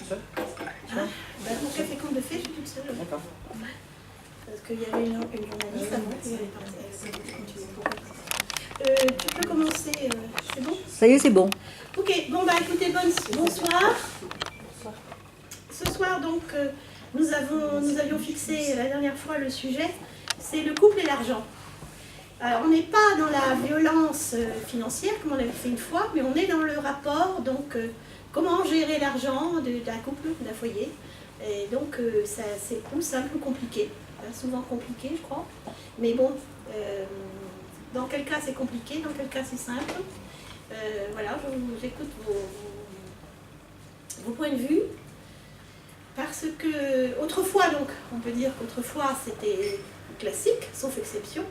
seule? Mon café compte de fait, je suis toute seule. D'accord. Parce qu'il y avait une journaliste avant qui avait parlé. Tu peux commencer, c'est bon? Ça y est, c'est bon. Ok, bon bah écoutez, bonsoir. Ce soir donc, nous avions fixé la dernière fois le sujet, c'est le couple et l'argent. Alors on n'est pas dans la violence financière comme on l'avait fait une fois, mais on est dans le rapport, donc comment gérer l'argent d'un couple, d'un foyer. Et donc c'est ou simple ou compliqué, souvent compliqué je crois, mais bon, dans quel cas c'est compliqué, dans quel cas c'est simple. Voilà, j'écoute vos points de vue, parce que autrefois, donc on peut dire qu'autrefois c'était classique, sauf exception.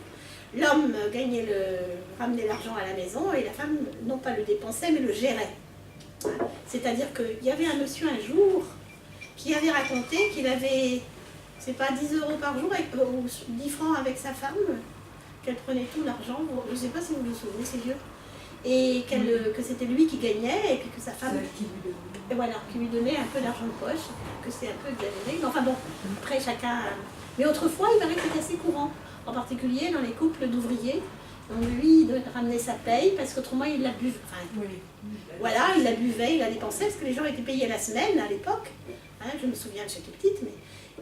L'homme ramenait l'argent à la maison et la femme, non pas le dépensait, mais le gérait. C'est-à-dire qu'il y avait un monsieur un jour qui avait raconté qu'il avait, c'est pas 10 € par jour, ou 10 francs avec sa femme, qu'elle prenait tout l'argent, je ne sais pas si vous vous souvenez, c'est vieux, et que c'était lui qui gagnait, et puis que sa femme, et voilà, qui lui donnait un peu d'argent de poche, que c'est un peu exagéré, mais enfin bon, après chacun... Mais autrefois, il paraît que c'était assez courant, en particulier dans les couples d'ouvriers. Donc lui, il ramenait sa paye, parce qu'autrement, il la buvait. Enfin, voilà, il la buvait, il la dépensait, parce que les gens étaient payés à la semaine, à l'époque. Hein, je me souviens, j'étais petite.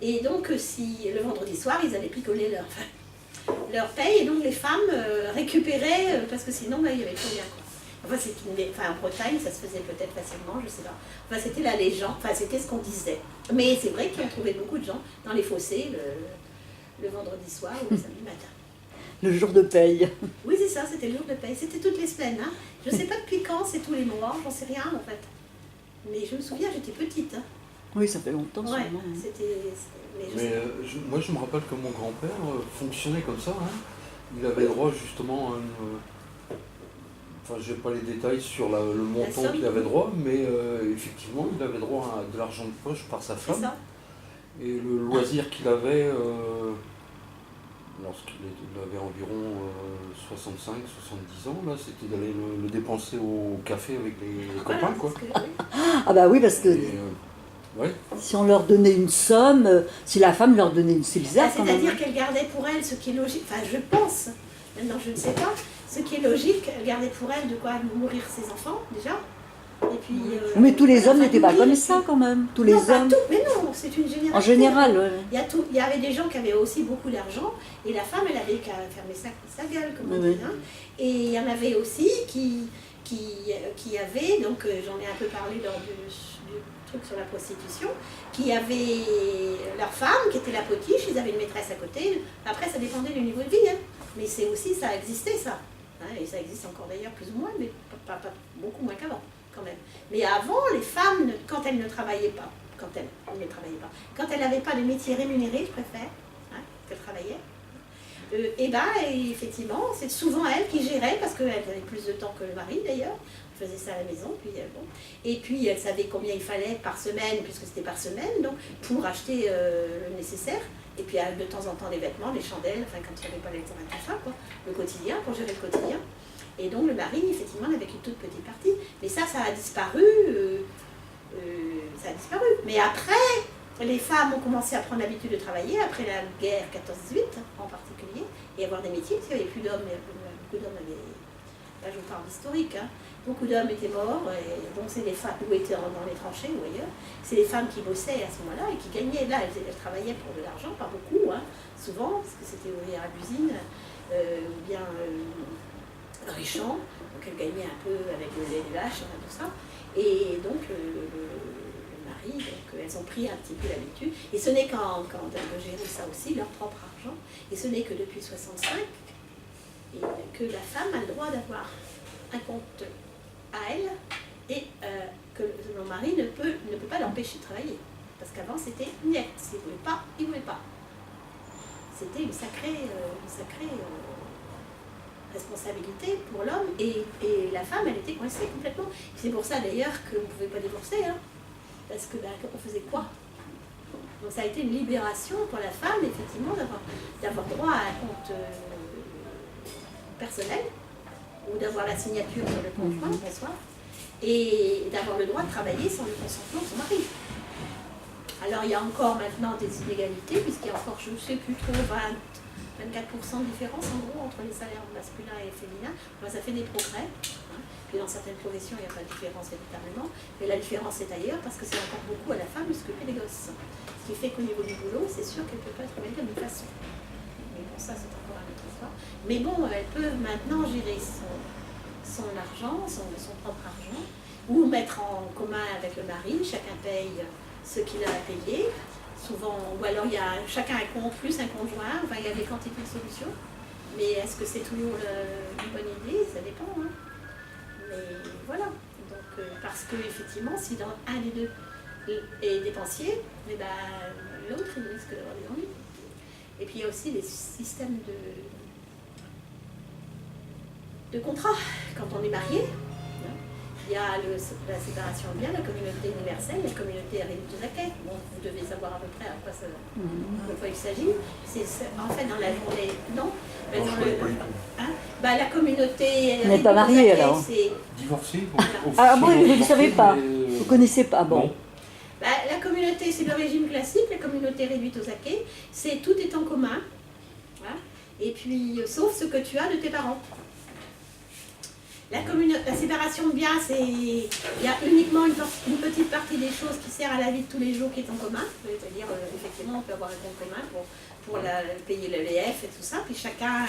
Et donc, si le vendredi soir, ils allaient picoler leur paye, et donc les femmes récupéraient, parce que sinon, il n'y avait plus rien, quoi. Enfin, en Bretagne, ça se faisait peut-être facilement, je sais pas. Enfin, c'était la légende, enfin, c'était ce qu'on disait. Mais c'est vrai qu'on trouvait beaucoup de gens dans les fossés le vendredi soir ou le samedi matin. Le jour de paye. Oui, c'est ça, c'était le jour de paye. C'était toutes les semaines. Hein. Je ne sais pas depuis quand, c'est tous les mois, j'en sais rien en fait. Mais je me souviens, j'étais petite. Hein. Oui, ça fait longtemps. Ouais, sûrement. Moi, je me rappelle que mon grand-père fonctionnait comme ça. Hein. Il avait droit justement à une... Enfin, je n'ai pas les détails sur le montant qu'il avait droit, mais effectivement, il avait droit à de l'argent de poche par sa femme. Ça. Et le loisir qu'il avait, lorsqu'il avait environ 65-70 ans, là, c'était d'aller le dépenser au café avec les copains, quoi. Ah bah oui, parce que ouais. si on leur donnait une somme, si la femme leur donnait une... C'est bizarre quand même. C'est-à-dire qu'elle gardait pour elle ce qui est logique, enfin je pense, maintenant je ne sais pas, ce qui est logique, elle gardait pour elle de quoi nourrir ses enfants, déjà. Et puis, mais tous les hommes n'étaient pas comme ça quand même. Tous les hommes. Mais non, c'est une généralité. En général, ouais. Il y avait des gens qui avaient aussi beaucoup d'argent, et la femme, elle avait qu'à fermer sa gueule, comme on dit. Hein. Et il y en avait aussi qui avaient, donc j'en ai un peu parlé lors du truc sur la prostitution, qui avaient leur femme, qui était la potiche, ils avaient une maîtresse à côté. Après, ça dépendait du niveau de vie, hein. Mais c'est aussi, ça existait, ça. Hein, et ça existe encore d'ailleurs plus ou moins, mais pas beaucoup moins qu'avant. Quand même. Mais avant, les femmes, quand elles ne travaillaient pas, quand elles n'avaient pas de métier rémunéré, je préfère, hein, qu'elles travaillaient, et bien, effectivement, c'est souvent elles qui géraient, parce qu'elles avaient plus de temps que le mari d'ailleurs, elles faisaient ça à la maison, puis bon. Et puis elles savaient combien il fallait par semaine, puisque c'était par semaine, donc pour acheter le nécessaire, et puis de temps en temps les vêtements, les chandelles, enfin quand il n'y avait pas les terrains, tout ça, quoi, le quotidien, pour gérer le quotidien. Et donc le mari, effectivement, n'avait qu'une toute petite partie. Mais ça a disparu. Mais après, les femmes ont commencé à prendre l'habitude de travailler, après la guerre 14-18 en particulier, et avoir des métiers, parce qu'il n'y avait plus d'hommes, beaucoup d'hommes avaient... Là, je vous parle d'historique, hein. Beaucoup d'hommes étaient morts, et donc c'est les femmes, ou étaient dans les tranchées ou ailleurs, c'est les femmes qui bossaient à ce moment-là et qui gagnaient. Là, elles travaillaient pour de l'argent, pas beaucoup, hein, souvent, parce que c'était ouvrière à l'usine, ou bien... richant, donc elle gagnait un peu avec le lait des vaches, tout ça. Et donc le mari, donc, elles ont pris un petit peu l'habitude. Et ce n'est quand elles géraient ça aussi, leur propre argent, et ce n'est que depuis 65 que la femme a le droit d'avoir un compte à elle et que le mari ne peut pas l'empêcher de travailler. Parce qu'avant c'était net, s'il ne voulait pas, il ne voulait pas. C'était une sacrée responsabilité pour l'homme, et la femme, elle était coincée complètement. C'est pour ça d'ailleurs qu'on ne pouvait pas divorcer, hein, parce que on faisait quoi? Donc ça a été une libération pour la femme, effectivement, d'avoir droit à un compte personnel, ou d'avoir la signature sur le conjoint, bonsoir, et d'avoir le droit de travailler sans le consentement de son mari. Alors il y a encore maintenant des inégalités, puisqu'il y a encore, je ne sais plus trop, 24% de différence en gros entre les salaires masculins et féminins. Enfin, ça fait des progrès. Hein. Puis dans certaines professions, il n'y a pas de différence véritablement. Mais la différence est ailleurs parce que c'est encore beaucoup à la femme de s'occuper des gosses. Ce qui fait qu'au niveau du boulot, c'est sûr qu'elle ne peut pas travailler de la même façon. Mais bon, ça c'est encore une autre histoire. Mais bon, elle peut maintenant gérer son argent, son propre argent, ou mettre en commun avec le mari, chacun paye ce qu'il a à payer. Souvent, ou alors il y a chacun un compte plus un conjoint, enfin il y a des quantités de solutions. Mais est-ce que c'est toujours une bonne idée? Ça dépend. Hein. Mais voilà. Donc, parce que effectivement, si dans un des deux est dépensier, eh ben, l'autre il risque d'avoir des ennuis. Et puis il y a aussi des systèmes de contrat quand on est marié. Il y a la séparation de biens, la communauté universelle, la communauté réduite aux acquets. Bon, vous devez savoir à peu près à quoi il s'agit. C'est en fait dans la journée. Non, non dans le, hein, bah, la communauté. Vous n'êtes pas marié alors? Divorcé. Ah bon, vous ne savez pas, vous ne connaissez pas. Bon. Bah, la communauté, c'est le régime classique, la communauté réduite aux acquets, c'est tout est en commun. Hein, et puis, sauf ce que tu as de tes parents. La séparation de biens, il y a uniquement une petite partie des choses qui sert à la vie de tous les jours qui est en commun. C'est-à-dire, effectivement, on peut avoir un compte commun pour payer l'EF et tout ça. Puis chacun,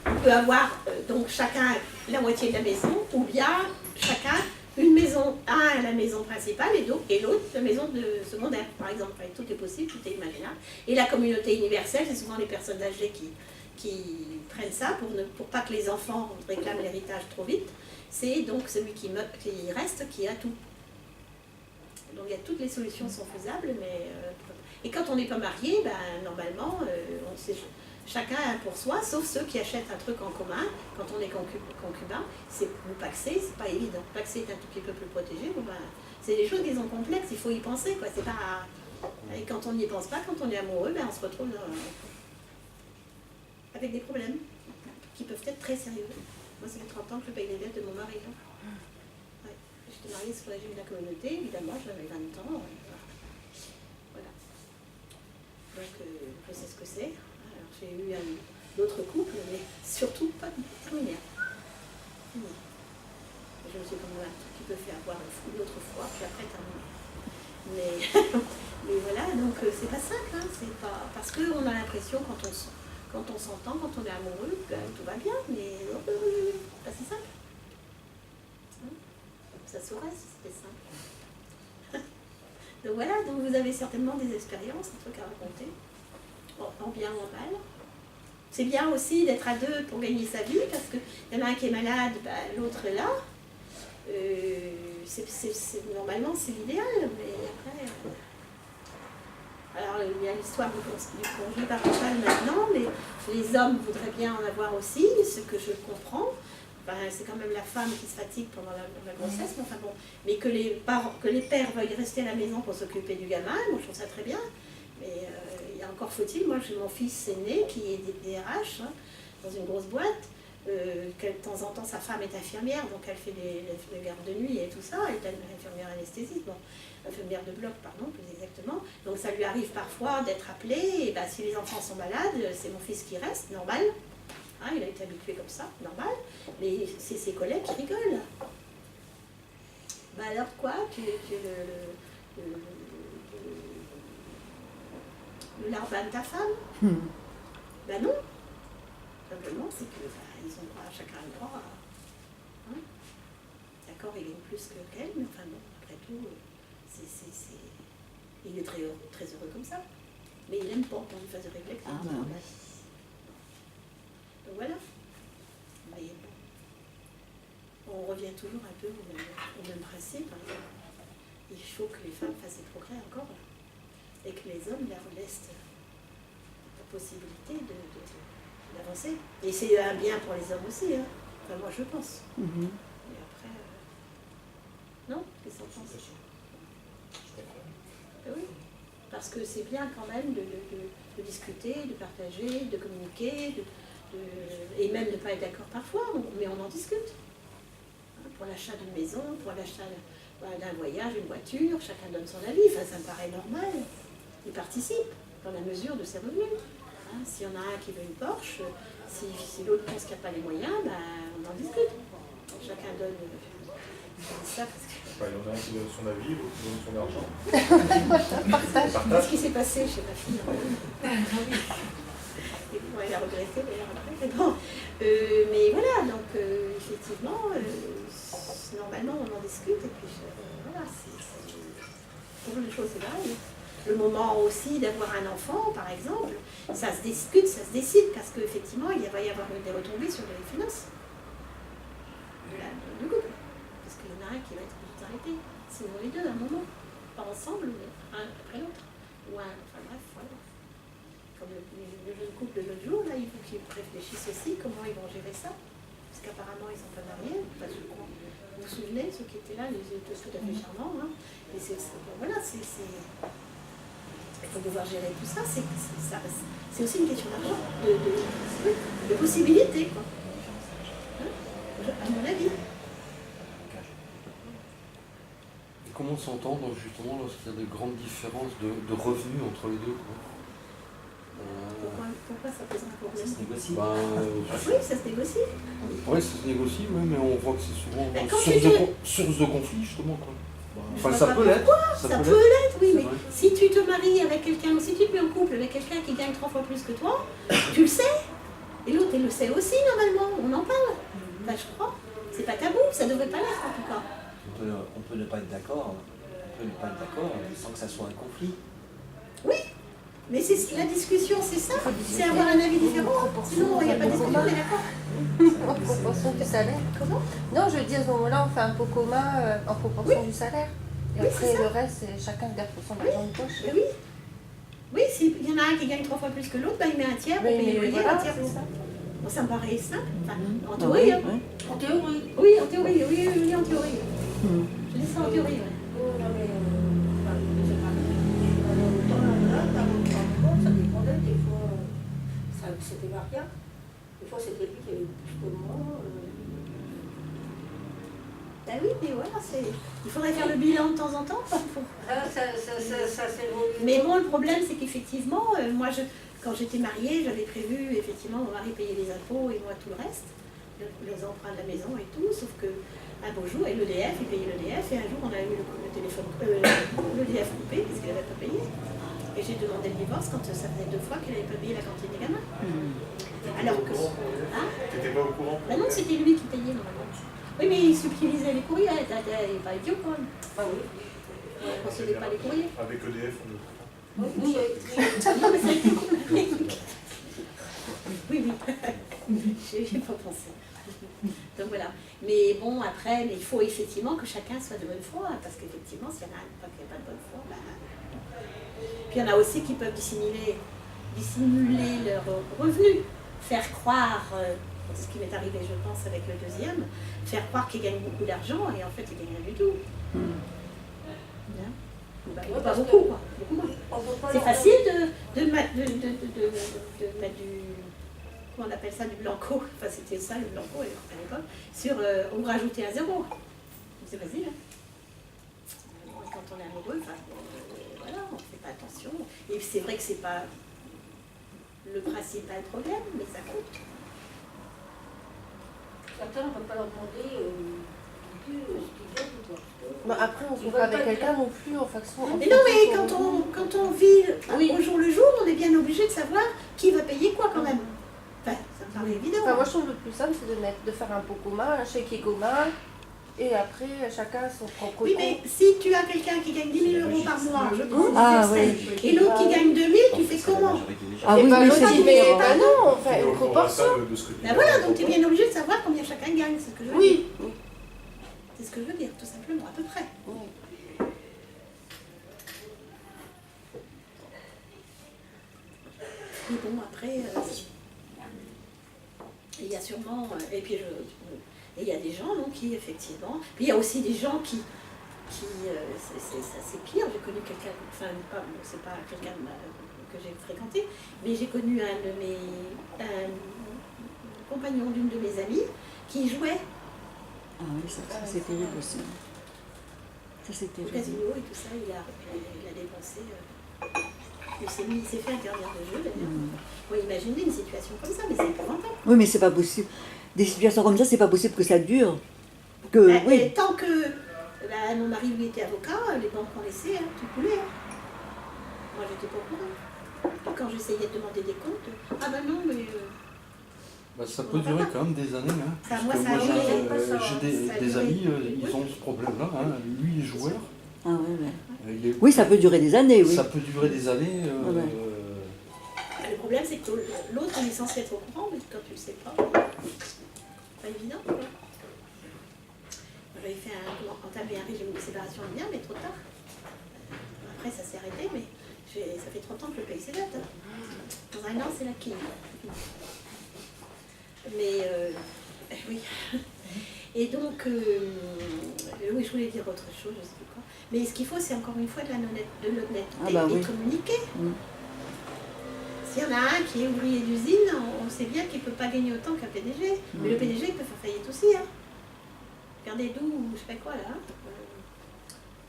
on peut avoir donc chacun la moitié de la maison, ou bien chacun une maison, la maison principale et l'autre la maison secondaire, par exemple. Enfin, tout est possible, tout est imaginable. Et la communauté universelle, c'est souvent les personnes âgées qui prennent ça pour pas que les enfants réclament l'héritage trop vite. C'est donc celui qui reste qui a tout. Donc il y a toutes les solutions sont faisables, mais et quand on n'est pas marié, ben, normalement, chacun pour soi, sauf ceux qui achètent un truc en commun. Quand on est concubin, vous paxez, c'est pas évident. Paxer est un tout petit peu plus protégé. Bon, ben, c'est des choses qui sont complexes, il faut y penser, quoi. C'est pas. Et quand on n'y pense pas, quand on est amoureux, ben, on se retrouve avec des problèmes qui peuvent être très sérieux. Moi, ça fait 30 ans que je paye les dettes de mon mari. Ouais. J'étais mariée sous le régime de la communauté, évidemment, j'avais 20 ans. Voilà. Donc, je sais ce que c'est. Alors, j'ai eu d'autres couples, mais surtout pas de terminaire. Je me suis comme un truc qui peut faire avoir une autre fois, puis après terminer. Mais voilà, donc c'est pas simple. Hein. C'est pas... Parce qu'on a l'impression, quand on s'entend, quand on est amoureux, ben, tout va bien, mais pas si simple. Hein? Ça saurait si c'était simple. Donc voilà, donc vous avez certainement des expériences, un truc à raconter, en bien ou en mal. C'est bien aussi d'être à deux pour gagner sa vie, parce qu'il y en a un qui est malade, ben, l'autre est là. Normalement, c'est l'idéal, mais après... Alors, il y a l'histoire du congé parental maintenant, mais les hommes voudraient bien en avoir aussi, ce que je comprends. Enfin, c'est quand même la femme qui se fatigue pendant la grossesse, mais enfin bon. Mais que les pères veuillent rester à la maison pour s'occuper du gamin, moi je trouve ça très bien. Mais il y a encore faut-il, moi j'ai mon fils aîné qui est DRH, hein, dans une grosse boîte. De temps en temps, sa femme est infirmière, donc elle fait les gardes de nuit et tout ça. Elle est infirmière anesthésiste, bon, infirmière de bloc, pardon, plus exactement. Donc ça lui arrive parfois d'être appelé, et ben, si les enfants sont malades, c'est mon fils qui reste, normal. Hein, il a été habitué comme ça, normal. Mais c'est ses collègues qui rigolent. Ben alors quoi, tu es le larbin de ta femme? Ben non. Simplement, c'est que ils ont droit, chacun le droit. Hein? D'accord, il est plus qu'elle, mais enfin bon, après tout, il est très heureux comme ça. Mais il n'aime pas qu'on lui fasse de réflexion. Ah, ben, ouais. Donc voilà. Mais bon, on revient toujours un peu au même principe. Hein. Il faut que les femmes fassent des progrès encore. Et que les hommes leur laissent la possibilité d'avancer. Et c'est un bien pour les hommes aussi, hein. Enfin, moi je pense. Et après, non, qu'est-ce que ça pense? Oui, parce que c'est bien quand même de discuter, de partager, de communiquer, et même de ne pas être d'accord parfois, mais on en discute. Hein, pour l'achat d'une maison, pour l'achat d'un voyage, d'une voiture, chacun donne son avis, enfin ça me paraît normal. il participe dans la mesure de ses revenus. Hein, s'il y en a un qui veut une Porsche, si l'autre pense qu'il n'y a pas les moyens, on en discute. Chacun donne ça parce que... Il y en a un qui donne son avis, l'autre qui donne son argent. Qu'est-ce qui s'est passé chez ma fille? Et bon, elle a regretté d'ailleurs après. Mais bon, mais voilà, donc effectivement, normalement on en discute et puis voilà, pour les choses c'est pareil. Le moment aussi d'avoir un enfant, par exemple, ça se discute, ça se décide, parce qu'effectivement, il va y avoir des retombées sur les finances du couple. Parce qu'il y en a un qui va être obligé d'arrêter. Sinon les deux, à un moment. Pas ensemble, mais un après l'autre. Enfin bref, voilà. Comme le jeune couple de l'autre jour, là, il faut qu'ils réfléchissent aussi comment ils vont gérer ça. Parce qu'apparemment, ils ne sont pas mariés. Enfin, vous vous souvenez, ceux qui étaient là, ils étaient tout à fait charmants. Hein. Et voilà, il faut pouvoir gérer tout ça. C'est aussi une question d'argent, de possibilités, quoi. Hein, à mon avis. Et comment s'entendre justement lorsqu'il y a de grandes différences de revenus entre les deux, quoi? Pourquoi ça pose un problème? Ça se négocie. Oui, ça se négocie. Oui, ça se négocie, ouais, mais on voit que c'est souvent source de conflit, justement, quoi. Enfin, Bah, ça peut l'être. Ça peut l'être, oui, mais vrai. si tu te maries avec quelqu'un, ou si tu te mets en couple avec quelqu'un qui gagne 3 fois plus que toi, tu le sais. Et l'autre, elle le sait aussi, normalement. On en parle. Bah, je crois. C'est pas tabou, ça devrait pas l'être, en tout cas. On peut ne pas être d'accord, sans que ça soit un conflit. Oui, mais la discussion, c'est ça. C'est avoir un avis différent. Sinon, il n'y a pas de discussion, on est d'accord. En proportion du salaire. Comment? Non, je dis à ce moment-là, on fait un pot commun en proportion du salaire. Et Oui, après, c'est ça. le reste, chacun garde pour son argent de poche. Mais oui. Oui, s'il y en a un qui gagne 3 fois plus que l'autre, il met un tiers, Oui, on paye le mais loyer, voilà, un tiers c'est pour ça. ça. Bon, ça me paraît simple. Enfin, en Ah théorie, oui, hein. oui. En théorie. Oui, en théorie, oui, en théorie. Je dis ça en théorie, oui. Oh, non, mais je sais pas. Autant là, ça dépendait. Des fois, c'était variable. Des fois, c'était lui qui avait plus que moi. Ben oui, mais voilà, il faudrait faire le bilan de temps en temps. Ça s'évolue. Mais bon, le problème, c'est qu'effectivement, moi, quand j'étais mariée, j'avais prévu, effectivement, mon mari payait les impôts et moi tout le reste, les emprunts de la maison et tout, sauf que un beau jour, et l'EDF, il payait l'EDF, et un jour, on a eu le téléphone, l'EDF coupé, parce qu'elle n'avait pas payé. Et j'ai demandé le divorce quand ça faisait 2 fois qu'elle n'avait pas payé la cantine des gamins. Alors que... Hein? T'étais pas au courant? Ben non, c'était lui qui payait normalement. Oui, mais il subtilisait les courriers, il n'est pas idiot quand même. Ah oui. Il ne recevait pas les courriers. Avec EDF, on est Oui, Non, mais ça a été compliqué. Oui, j'y ai pas pensé. Donc voilà. Mais bon, après, il faut effectivement que chacun soit de bonne foi, parce qu'effectivement, s'il y en a un qui n'a pas de bonne foi, puis il y en a aussi qui peuvent dissimuler leurs revenus, faire croire, c'est ce qui m'est arrivé, je pense, avec le deuxième, faire croire qu'ils gagnent beaucoup d'argent, et en fait, ils ne gagnent rien du tout. Bien. Bah, pas beaucoup, quoi. Beaucoup moins. C'est facile de mettre du... Comment on appelle ça, du blanco. Enfin, c'était ça, le blanco, à l'époque. On rajoutait un 0. C'est facile, hein. Quand on est amoureux, voilà, on ne fait pas attention. Et c'est vrai que c'est pas le principal problème, mais ça coûte. Certains, on ne peut pas leur demander non plus ce qu'ils gagnent ou quoi. Bah, après, on se voit pas avec quelqu'un non plus en faction. Mais non, mais quand on vit au jour le jour, on est bien obligé de savoir qui va payer quoi quand même. Enfin, ça me paraît évident. Enfin, moi, je trouve le plus simple, c'est de faire un pot commun, un chéquier commun, et après, chacun son propre Oui, compte. mais si tu as quelqu'un qui gagne 10 000 € par mois, je pense, Ah, oui. et l'autre qui gagne 2 000, tu fais comment? Ah Et oui, bah, mais l'autre, c'est il met, différent. bah non, enfin, on une va proportion. de ce que tu Ben voilà, donc tu es bien obligé de savoir combien chacun gagne, c'est ce que je veux dire. Oui. C'est ce que je veux dire, tout simplement, à peu près. Mais bon, après, il y a sûrement, et puis il y a des gens donc, qui, effectivement, puis il y a aussi des gens qui c'est pire, j'ai connu quelqu'un, enfin, c'est pas quelqu'un que j'ai fréquenté, mais j'ai connu un compagnon d'une de mes amies qui jouait Ah oui, ça c'est terrible aussi. Ça c'est au terrible. casino et tout ça, il a dépensé Il s'est fait interdire de jeu d'ailleurs. Bon, imaginez une situation comme ça, mais c'est épouvantable. Oui, mais c'est pas possible. Des situations comme ça, c'est pas possible que ça dure. Que, oui. Et tant que mon mari lui était avocat, les banques ont laissé, hein, tout coulait. Hein. Moi j'étais pas au courant. Quand j'essayais de demander des comptes, ah ben non, mais. Bah, ça peut durer quand même des années. Hein, Ça, parce moi, que ça a duré, j'ai ça a des duré. amis, ils ont ce problème-là. Hein. Lui, il est joueur. Ah, ouais. Il est- Oui, ça peut durer des années, oui. Ça peut durer des années. Ouais. Le problème, c'est que l'autre, il est censé être au courant, mais quand tu le sais pas, pas évident. Quoi. J'avais fait entamé un régime de séparation bien, mais trop tard. Après, ça s'est arrêté, mais ça fait 30 ans que je paye ses dettes. Hein. Dans un an, c'est la quille. Mais oui. Et donc, oui, je voulais dire autre chose, je sais plus quoi. Mais ce qu'il faut, c'est encore une fois de l'honnêteté Ah bah oui. et communiquer. Mm. S'il y en a un qui est ouvrier d'usine, on sait bien qu'il ne peut pas gagner autant qu'un PDG. Mais le PDG il peut faire faillite aussi. Hein. Regardez d'où, je sais pas quoi là.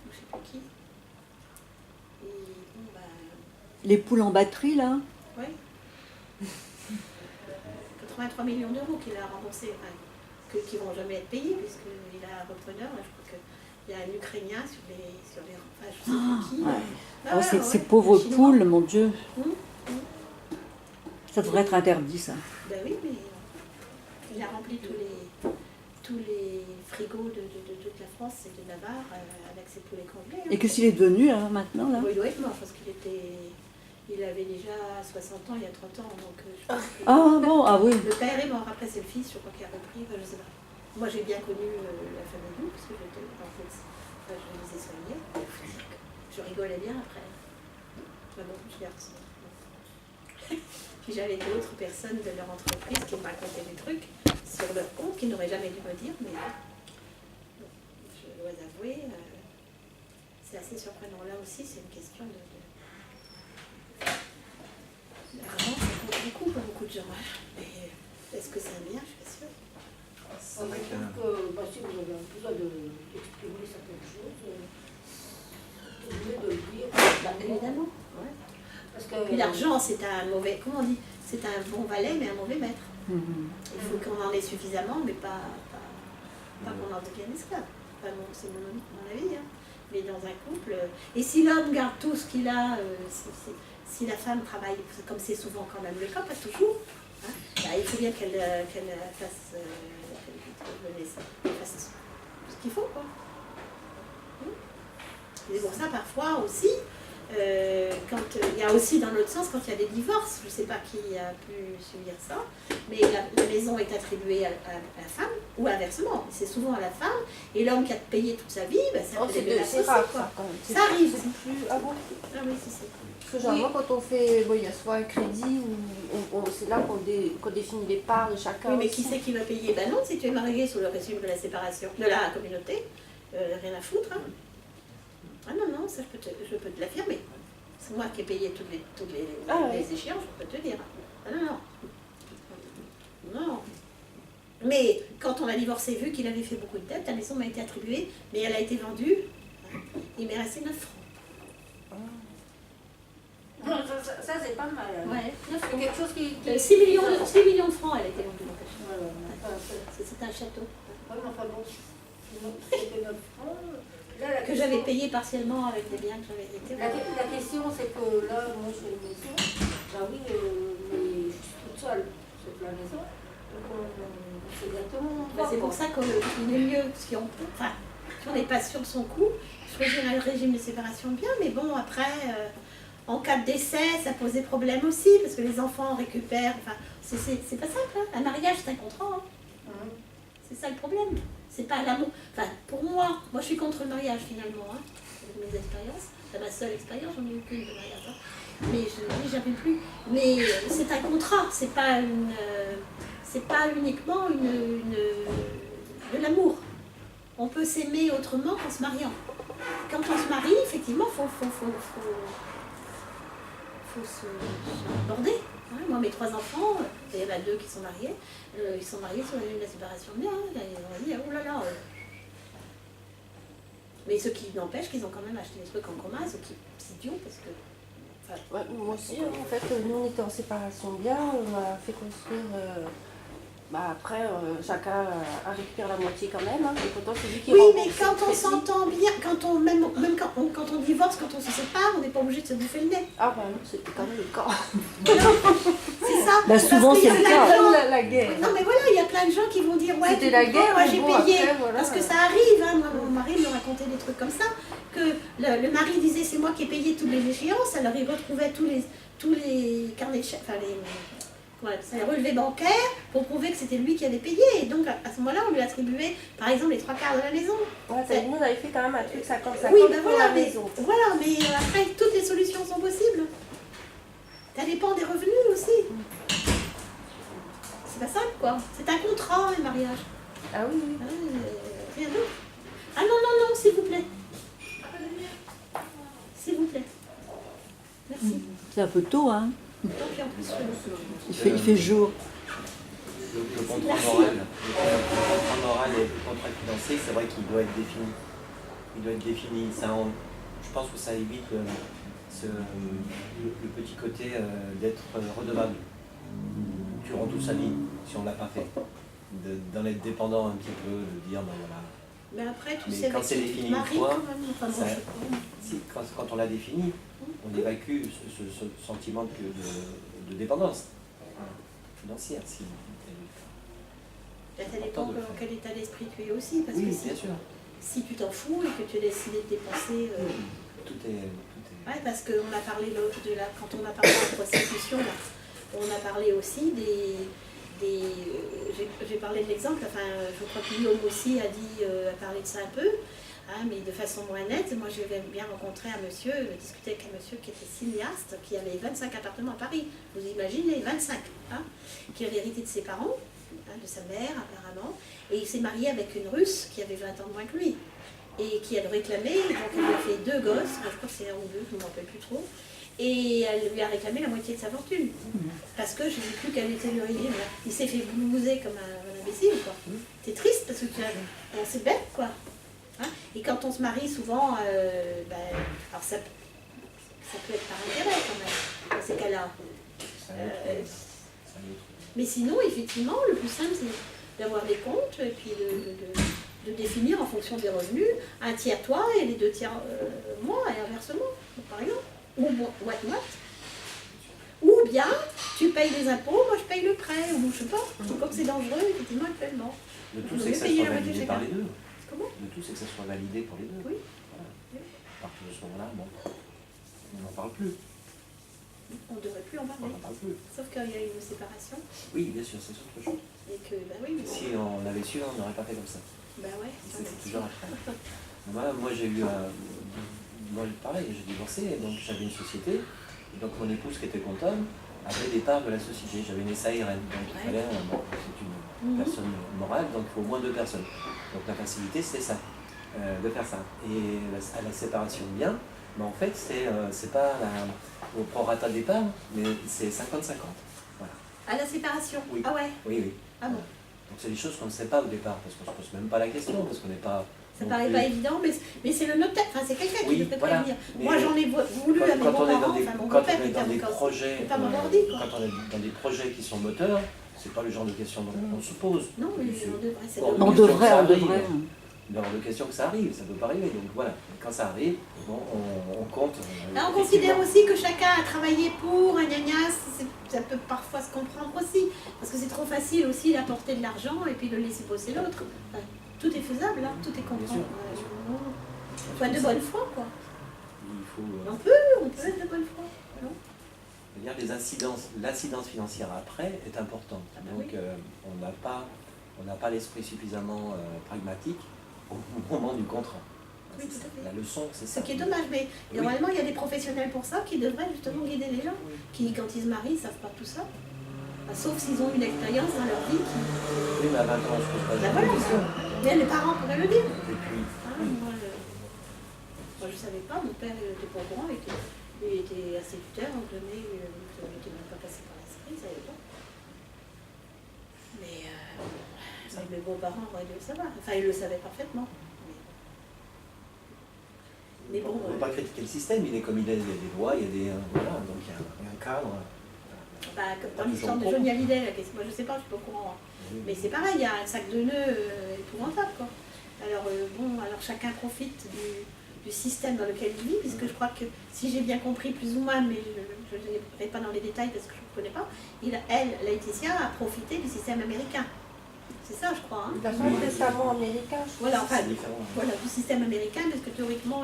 Je sais plus qui. Et bon, bah, Les poules en batterie, là. ouais. 83 millions d'euros qu'il a remboursés, enfin, qui ne vont jamais être payés, puisqu'il a un repreneur. Là, je crois qu'il y a un Ukrainien sur les enfin, je sais plus qui. Ouais. Ah, Oh, ouais, ces ouais, pauvres un Chinois. poules, mon Dieu. Hum. Ça devrait être interdit, ça. Ben oui, mais il a rempli tous les frigos de toute la France et de Navarre avec ses poulets congelés. Hein. Et qu'est-ce qu'il est devenu, alors, maintenant, là? Bon, il doit être mort parce il avait déjà 60 ans il y a 30 ans. Donc, je pense que Ah, bon, ah oui. le père est mort, après c'est le fils, je crois qu'il a repris, enfin, je sais pas. Moi j'ai bien connu la famille Doux parce que j'étais en fait, enfin, je les ai soignés. Je rigolais bien après. Enfin, bon, je garde ça. Puis j'avais d'autres personnes de leur entreprise qui me racontaient des trucs sur leur compte qu'ils n'auraient jamais dû me dire, mais bon, je dois avouer, c'est assez surprenant. Là aussi, c'est une question de... L'argent, ça compte beaucoup pour beaucoup de gens. Hein. Mais est-ce que c'est un bien? Je suis pas sûre. Je trouve que bah, si vous avez besoin d'exprimer certaines choses, c'est mieux de le dire. Évidemment. Ouais. Parce que Puis l'argent, c'est un mauvais, comment on dit, c'est un bon valet, mais un mauvais maître. Mhm. Il faut qu'on en ait suffisamment, mais pas qu'on en devienne esclave. Enfin, bon, c'est mon avis. Hein. Mais dans un couple, et si l'homme garde tout ce qu'il a, si la femme travaille, comme c'est souvent quand même le cas, pas toujours, hein, bah, il faut bien qu'elle fasse, qu'elle fasse ce qu'il faut, quoi. Et c'est pour ça, parfois aussi, quand il y a aussi dans l'autre sens, quand il y a des divorces, je ne sais pas qui a pu subir ça, mais la maison est attribuée à la femme, ou inversement, c'est souvent à la femme, et l'homme qui a payé toute sa vie, ben, ça peut les c'est rare, quoi. ça, quand même. Ça arrive. C'est plus... Ah bon? Ah oui, c'est ça. Parce que généralement, quand on fait, bon, il y a soit un crédit, ou c'est là qu'on définit les parts de chacun. Oui, mais aussi. qui c'est qui va payer? Ben non, si tu es marié sous le régime de la séparation, de la communauté, rien à foutre. Hein. Ah non, non, ça je peux te l'affirmer. C'est moi qui ai payé toutes les échéances, je peux te dire. Ah non, non. Non. Mais quand on a divorcé, vu qu'il avait fait beaucoup de dettes, la maison m'a été attribuée, mais elle a été vendue. Il m'est resté 9 francs. non, ça c'est pas mal. Hein. Ouais, 9 C'est francs. quelque chose qui... 6 millions de francs, elle a été vendue. Voilà, enfin, C'est un château. ouais, mais enfin bon, c'était 9 francs. Là, la Que question- j'avais payé partiellement avec des biens que j'avais été. La question, c'est que là, moi, j'ai une maison. Bah oui, mais je suis toute seule. C'est la maison. Donc, c'est exactement... Bah, c'est pour ça qu'il est mieux, si on peut, enfin, si on n'est pas sûr de son coup, choisir un régime de séparation bien, mais bon, après, en cas de décès, ça pose des problèmes aussi, parce que les enfants récupèrent, enfin, c'est pas simple, hein. Un mariage, c'est un contrat, hein. C'est ça le problème. C'est pas l'amour. Enfin, pour moi je suis contre le mariage finalement, hein, avec mes expériences. C'est ma seule expérience, j'en ai eu qu'une de mariage. Hein. Mais je n'ai jamais plus. Mais c'est un contrat, c'est pas uniquement de l'amour. On peut s'aimer autrement qu'en se mariant. Quand on se marie, effectivement, faut se border. Hein. Moi, mes 3 enfants, il y en a 2 qui sont mariés, ils sont mariés sur la séparation bien. Hein. On a dit, oh là là. Mais ce qui n'empêche qu'ils ont quand même acheté des trucs en commun, ce qui est idiot, parce que Enfin, Ouais, moi aussi, en fait, nous on était en séparation bien, on a fait construire. Après, chacun a récupéré la moitié quand même, hein, et pourtant c'est lui qui oui, rembourse mais quand le on crédit. s'entend bien, même quand on divorce, quand on se sépare, on n'est pas obligé de se bouffer le nez. Ah bah non, c'était quand même le cas. C'est ça. Bah, souvent, Parce qu'il y a c'est le plein de cas. gens- La guerre. Non mais voilà, il y a plein de gens qui vont dire ouais, C'était tu la comprends, guerre, moi mais j'ai bon, payé. après, voilà. Parce que ça arrive, hein. Moi, mon mari me racontait des trucs comme ça, que le mari disait c'est moi qui ai payé toutes les échéances, alors il retrouvait tous les carnets de chèques, enfin les relevés bancaires pour prouver que c'était lui qui avait payé. Et donc à ce moment-là, on lui attribuait par exemple les 3/4 de la maison. Ouais, ça, nous on avait fait quand même un truc 50-50 Oui, ben pour voilà, la mais, maison. voilà, mais après toutes les solutions sont possibles. Ça dépend des revenus aussi. C'est pas simple quoi. C'est un contrat, le mariage. Ah oui, oui. Rien d'autre. Ah non, non, non, s'il vous plaît. S'il vous plaît. Merci. C'est un peu tôt, hein. Donc, et en plus, Il fait jour. Le contrat moral, et le contrat financier, c'est vrai qu'il doit être défini. Il doit être défini. Je pense que ça évite le petit côté d'être redevable durant toute sa vie, si on ne l'a pas fait. D'en être dépendant un petit peu, de dire, ben voilà. mais après, tu Mais sais, quand avec c'est qui défini tu te une maries fois, quand même. Enfin, bon, ça- je sais pas. Si, quand on l'a défini, on évacue ce sentiment de dépendance financière. Ben, ça dépend Important de le dans faire. quel état d'esprit tu es aussi. Parce Oui, que bien sûr. si tu t'en fous et que tu as décidé de dépenser. Tout est. Ouais, parce qu'on a parlé quand on a parlé de prostitution, là, on a parlé aussi j'ai parlé de l'exemple, enfin, je crois que Guillaume aussi a parlé de ça un peu, hein, mais de façon moins nette. Moi, je vais bien rencontrer un monsieur, discuter avec un monsieur qui était cinéaste, qui avait 25 appartements à Paris. Vous imaginez, 25, hein, qui avait hérité de ses parents, hein, de sa mère apparemment, et il s'est marié avec une Russe qui avait 20 ans de moins que lui. Et qui a réclamé, donc elle lui a fait 2 gosses, je crois que c'est 1 ou 2, je ne me rappelle plus trop, et elle lui a réclamé la moitié de sa fortune. Parce que je ne sais plus quelle était l'origine. Il s'est fait blouser comme un imbécile, quoi. C'est triste parce que c'est bête, quoi. Hein, et quand on se marie, souvent, alors ça peut être par intérêt quand même, dans ces cas-là. Mais sinon, effectivement, le plus simple, c'est d'avoir des comptes et puis de définir en fonction des revenus, un tiers toi et les 2 tiers moi, et inversement, par exemple. Ou what. Ou bien, tu payes les impôts, moi je paye le prêt, ou je sais pas. Comme c'est dangereux, effectivement, actuellement. Le tout, Vous c'est que devez ça payer soit la moitié validé par les chacun. deux. Comment? Le tout, c'est que ça soit validé pour les deux. Oui. Voilà. À partir de ce moment-là, bon, on n'en parle plus. On ne devrait plus en On parler. n'en parle plus. Sauf qu'il y a une séparation, Oui, bien sûr, c'est autre chose. et que, bah oui, mais bon, Si on avait su, on n'aurait pas fait comme ça. bah ouais, ça, C'est toujours après. Moi, j'ai eu pareil, j'ai divorcé, donc j'avais une société. Et donc mon épouse, qui était comptable, avait des parts de la société. J'avais une SARL, donc il fallait, c'est une personne morale, donc il faut au moins 2 personnes. Donc la facilité, c'était ça, de faire ça. Et à la séparation de biens, mais en fait, c'est pas au prorata des parts, mais c'est 50-50. Voilà. à la séparation. Oui. Ah ouais, Oui. ah bon. Donc c'est des choses qu'on ne sait pas au départ, parce qu'on ne se pose même pas la question, parce qu'on n'est pas... Ça non paraît plus- pas évident, mais c'est le notaire, enfin c'est quelqu'un qui Oui, devrait voilà. prévenir. Mais Moi j'en ai voulu à mes Quand on est dans beaux-parents, des, enfin mon quand beau-père on est était dans des avocat. projets, Faut pas m'emborder, quoi. quand on est dans des projets qui sont moteurs, c'est pas le genre de questions qu'on se pose. Non, mais on devrait, c'est Bon, normal. On devrait. Il y a de questions que ça arrive, ça peut pas arriver. Donc voilà, quand ça arrive, bon, on compte. Là, on considère aussi que chacun a travaillé pour un gna-gna, ça peut parfois se comprendre aussi, parce que c'est trop facile aussi d'apporter de l'argent et puis de laisser bosser l'autre. Enfin, tout est faisable, hein, tout est compréhensible. Il faut être de bonne foi, quoi. Il faut On peut être de bonne foi. Non dire l'incidence financière après est importante. Ah bah Donc oui. on n'a pas l'esprit suffisamment pragmatique au moment du contrat. Oui, tout à fait. La leçon, c'est Ce ça. qui est dommage, mais Oui. normalement il y a des professionnels pour ça qui devraient justement guider les gens, qui quand ils se marient, ils ne savent pas tout ça. Enfin, sauf s'ils ont une expérience dans leur vie qui. Oui, mais à 20 ans, on se pose pas Ben de voilà, questions. mais les parents pourraient le dire. Et puis, Ah, moi, je ne savais pas, mon père n'était pas au courant, il était instituteur, donc le nez, il n'était même pas passé par l'esprit, il ne savait pas. Mais mes beaux-parents auraient dû le savoir, enfin ils le savaient parfaitement. Mais Mais bon, On ne peut pas critiquer le système, il est comme il est, il y a des lois, il y a des... voilà, donc il y a un cadre. comme dans l'histoire de Johnny Hallyday, là, moi je sais pas, je suis pas au courant. Mais c'est pareil, il y a un sac de nœuds épouvantable, quoi. Alors alors chacun profite du système dans lequel il vit, puisque je crois que, si j'ai bien compris plus ou moins, mais je ne vais pas dans les détails parce que je ne connais pas, Laetitia a profité du système américain. C'est ça, je crois. Hein. Il a fait un testament américain. Voilà, enfin, voilà, du système américain, parce que théoriquement,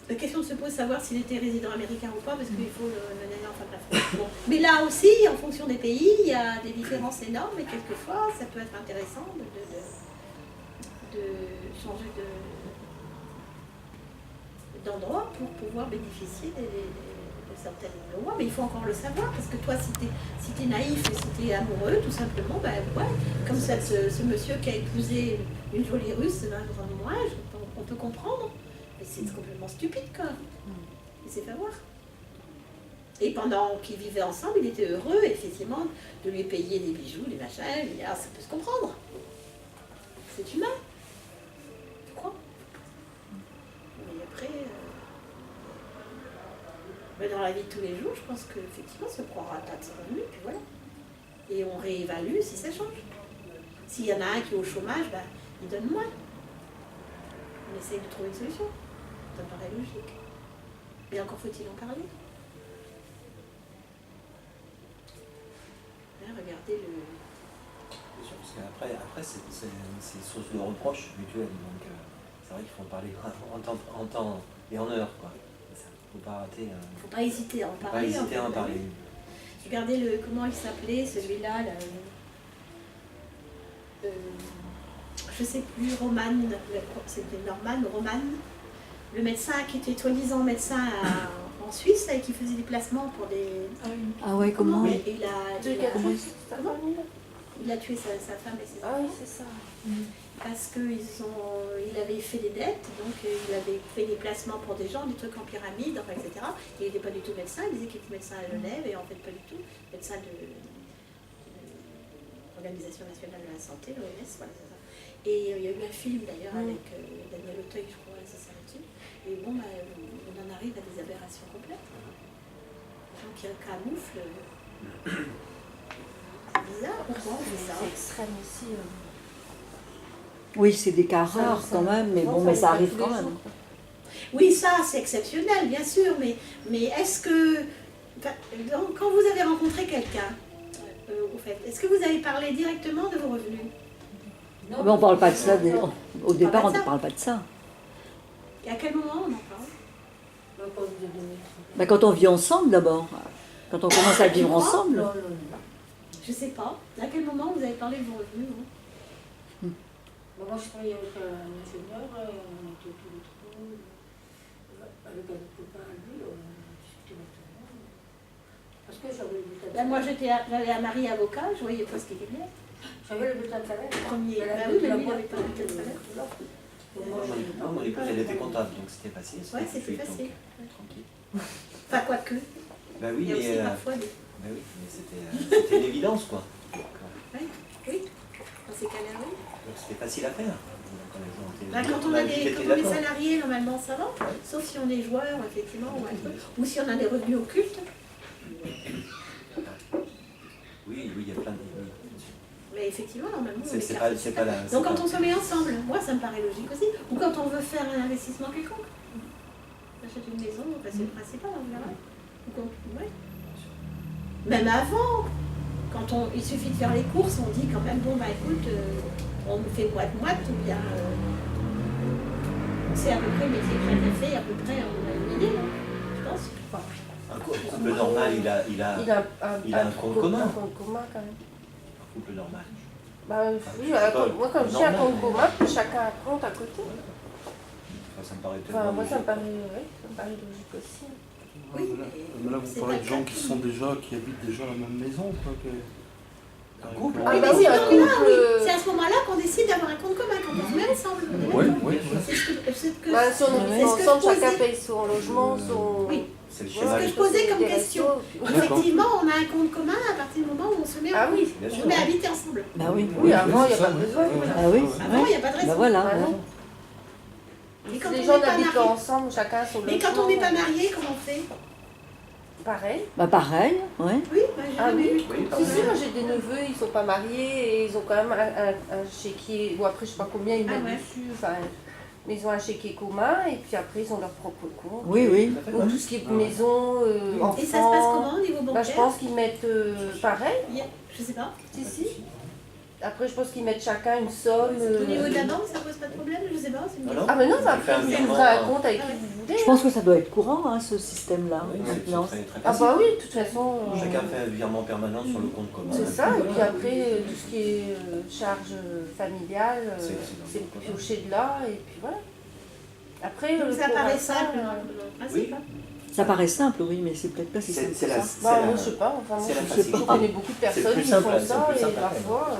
la question se pose de savoir s'il était résident américain ou pas, parce qu'il faut bon. Mais là aussi, en fonction des pays, il y a des différences énormes, et quelquefois, ça peut être intéressant de changer d'endroit pour pouvoir bénéficier de certaines lois. Mais il faut encore le savoir, parce que toi, si t'es naïf et si t'es amoureux, tout simplement, ben ouais, comme ce monsieur qui a épousé une jolie russe de 20 ans de moins, on peut comprendre. Mais c'est complètement stupide, quoi. Il s'est fait avoir. Et pendant qu'ils vivaient ensemble, il était heureux, effectivement, de lui payer des bijoux, des machins. Ça peut se comprendre. C'est humain. Je crois. Mais après, mais dans la vie de tous les jours, je pense qu'effectivement, ça prendra un tas de revenus, puis voilà. Et on réévalue si ça change. S'il y en a un qui est au chômage, ben, il donne moins. On essaye de trouver une solution. Ça paraît logique. Et encore faut-il en parler. Là, regardez le... Bien sûr, parce qu'après c'est source de reproches mutuels, donc c'est vrai qu'il faut en parler en temps et en heure, quoi. Il ne faut pas rater... faut pas hésiter à en parler. Pas hésiter à en parler. Regardez comment il s'appelait, celui-là, je sais plus, Roman, c'était Norman, Roman, le médecin qui était soi-disant médecin en Suisse là, et qui faisait des placements pour des... Ah ouais, comment il a tué sa femme et ses enfants. Ah oui, c'est ça. Parce qu'il avait fait des dettes, donc il avait fait des placements pour des gens, des trucs en pyramide, enfin, etc. Et il n'était pas du tout médecin, il disait qu'il était médecin à Genève, et en fait pas du tout, médecin de l'Organisation nationale de la santé, l'OMS, voilà, c'est ça. Et il y a eu un film d'ailleurs avec Daniel Auteuil, je crois, c'est ça là-dessus. Et bon, on en arrive à des aberrations complètes. Les gens qui camouflent. C'est bizarre, pourquoi on fait ça? C'est extrême aussi. Oui, c'est des cas rares quand même, mais bon, mais ça arrive quand même. Oui, ça, c'est exceptionnel, bien sûr, mais est-ce que... Quand vous avez rencontré quelqu'un, au fait, est-ce que vous avez parlé directement de vos revenus? Non, mais on ne parle pas de ça. Au départ, on ne parle pas de ça. Et à quel moment on en parle? Ben, quand on vit ensemble d'abord. Quand on commence à vivre ensemble. Je ne sais pas. À quel moment vous avez parlé de vos revenus? Moi, je travaillais avec un ingénieur, on était tous les trois, avec un copain à lui, on discutait maintenant. Parce que j'avais le bulletin de salaire. Moi, j'allais à Marie avocat, je voyais pas ce qu'il gagnait. J'avais le bulletin de salaire. Premier. Bah Oui, mais lui, il n'avait pas le bulletin de salaire. Mon épouse, elle était comptable, donc c'était facile. Ouais, c'était facile. Tranquille. Enfin, quoique. Bah oui, Il y a aussi parfois des... bah oui, mais c'était une évidence, quoi. Oui, dans ces cas-là, oui. Donc c'était facile à faire. Quand on est salarié, normalement, ça va. Sauf si on est joueur, effectivement, ou si on a des revenus occultes. Oui, il y a plein de... Mais effectivement, normalement, on c'est pas la... Donc quand on se met ensemble, moi, ça me paraît logique aussi. Ou quand on veut faire un investissement quelconque. On achète une maison, c'est le principal en général. Ouais. Même avant, il suffit de faire les courses, on dit quand même, bon, bah écoute, on me fait moite-moite, ou bien on sait à peu près le métier que j'avais fait, à peu près, on a une idée, je pense. Un couple normal, il a un compte commun. Un compte commun, quand même. Un couple normal. Bah, oui, moi, quand je dis un compte commun, chacun a un compte à côté. Ça me paraît Enfin, moi, ça me paraît logique aussi. Oui, mais là, vous parlez de gens qui habitent déjà la même maison, quoi. Un couple. Ah bah oui, un couple. C'est à ce moment-là qu'on décide d'avoir un compte commun, quand on se met ensemble. Oui. C'est ce que... Bah, si on habite ensemble, chacun paye son logement, son... Oui. C'est le C'est schéma. ce que je posais comme question. D'accord. Effectivement, on a un compte commun à partir du moment où on se met Ah oui, bien sûr. on se met à habiter ensemble. Bah oui. Oui, avant, il n'y a pas ça, besoin. ouais. Ah oui. Avant, il n'y a pas de raison. Bah voilà. Ah ouais. non. Et quand Les on gens n'est pas n'habitent pas marié, ensemble, chacun son mais quand on logement. n'est pas marié, comment on fait? Pareil. Bah pareil, ouais. Oui, bah, j'ai Ah jamais oui. vu. Oui, Si, si, moi j'ai des neveux, ils sont pas mariés et ils ont quand même un chéquier. Bon, après, je sais pas combien ils Ah mettent ouais. dessus. Enfin, mais ils ont un chéquier commun et puis après, ils ont leur propre compte. Oui, oui. Tout à fait, Donc ouais. tout ce qui est Ah ouais. maison, enfants. Et ça se passe comment au niveau Bah, bancaire? je pense qu'ils mettent pareil. Je sais pas. Si, si. Après, je pense qu'ils mettent chacun une somme. Au niveau de la banque, ça pose pas de problème? Je sais pas. C'est une Ah non. Ah, mais non, On bah, fait un après, vous virement, ouvrez un compte avec Ah qui ouais. vous voulez. Je pense que ça doit être courant, hein, ce système-là, Oui, maintenant. c'est très Ah, facile. bah oui, de toute façon. Chacun fait un virement permanent sur le compte commun. C'est ça, et puis après, tout ce qui est charge familiale, C'est dans c'est le compte commun. pioché de là, et puis voilà. Après, Donc le ça paraît prorata, simple dans le principe. Oui. Hein. Ça paraît simple, oui, mais c'est peut-être pas si simple C'est que la, ça. c'est Bah, la- moi, je sais pas, enfin, moi, c'est la je facilité. connais beaucoup de C'est le personnes plus qui simple, font c'est le ça, plus et simple à parfois.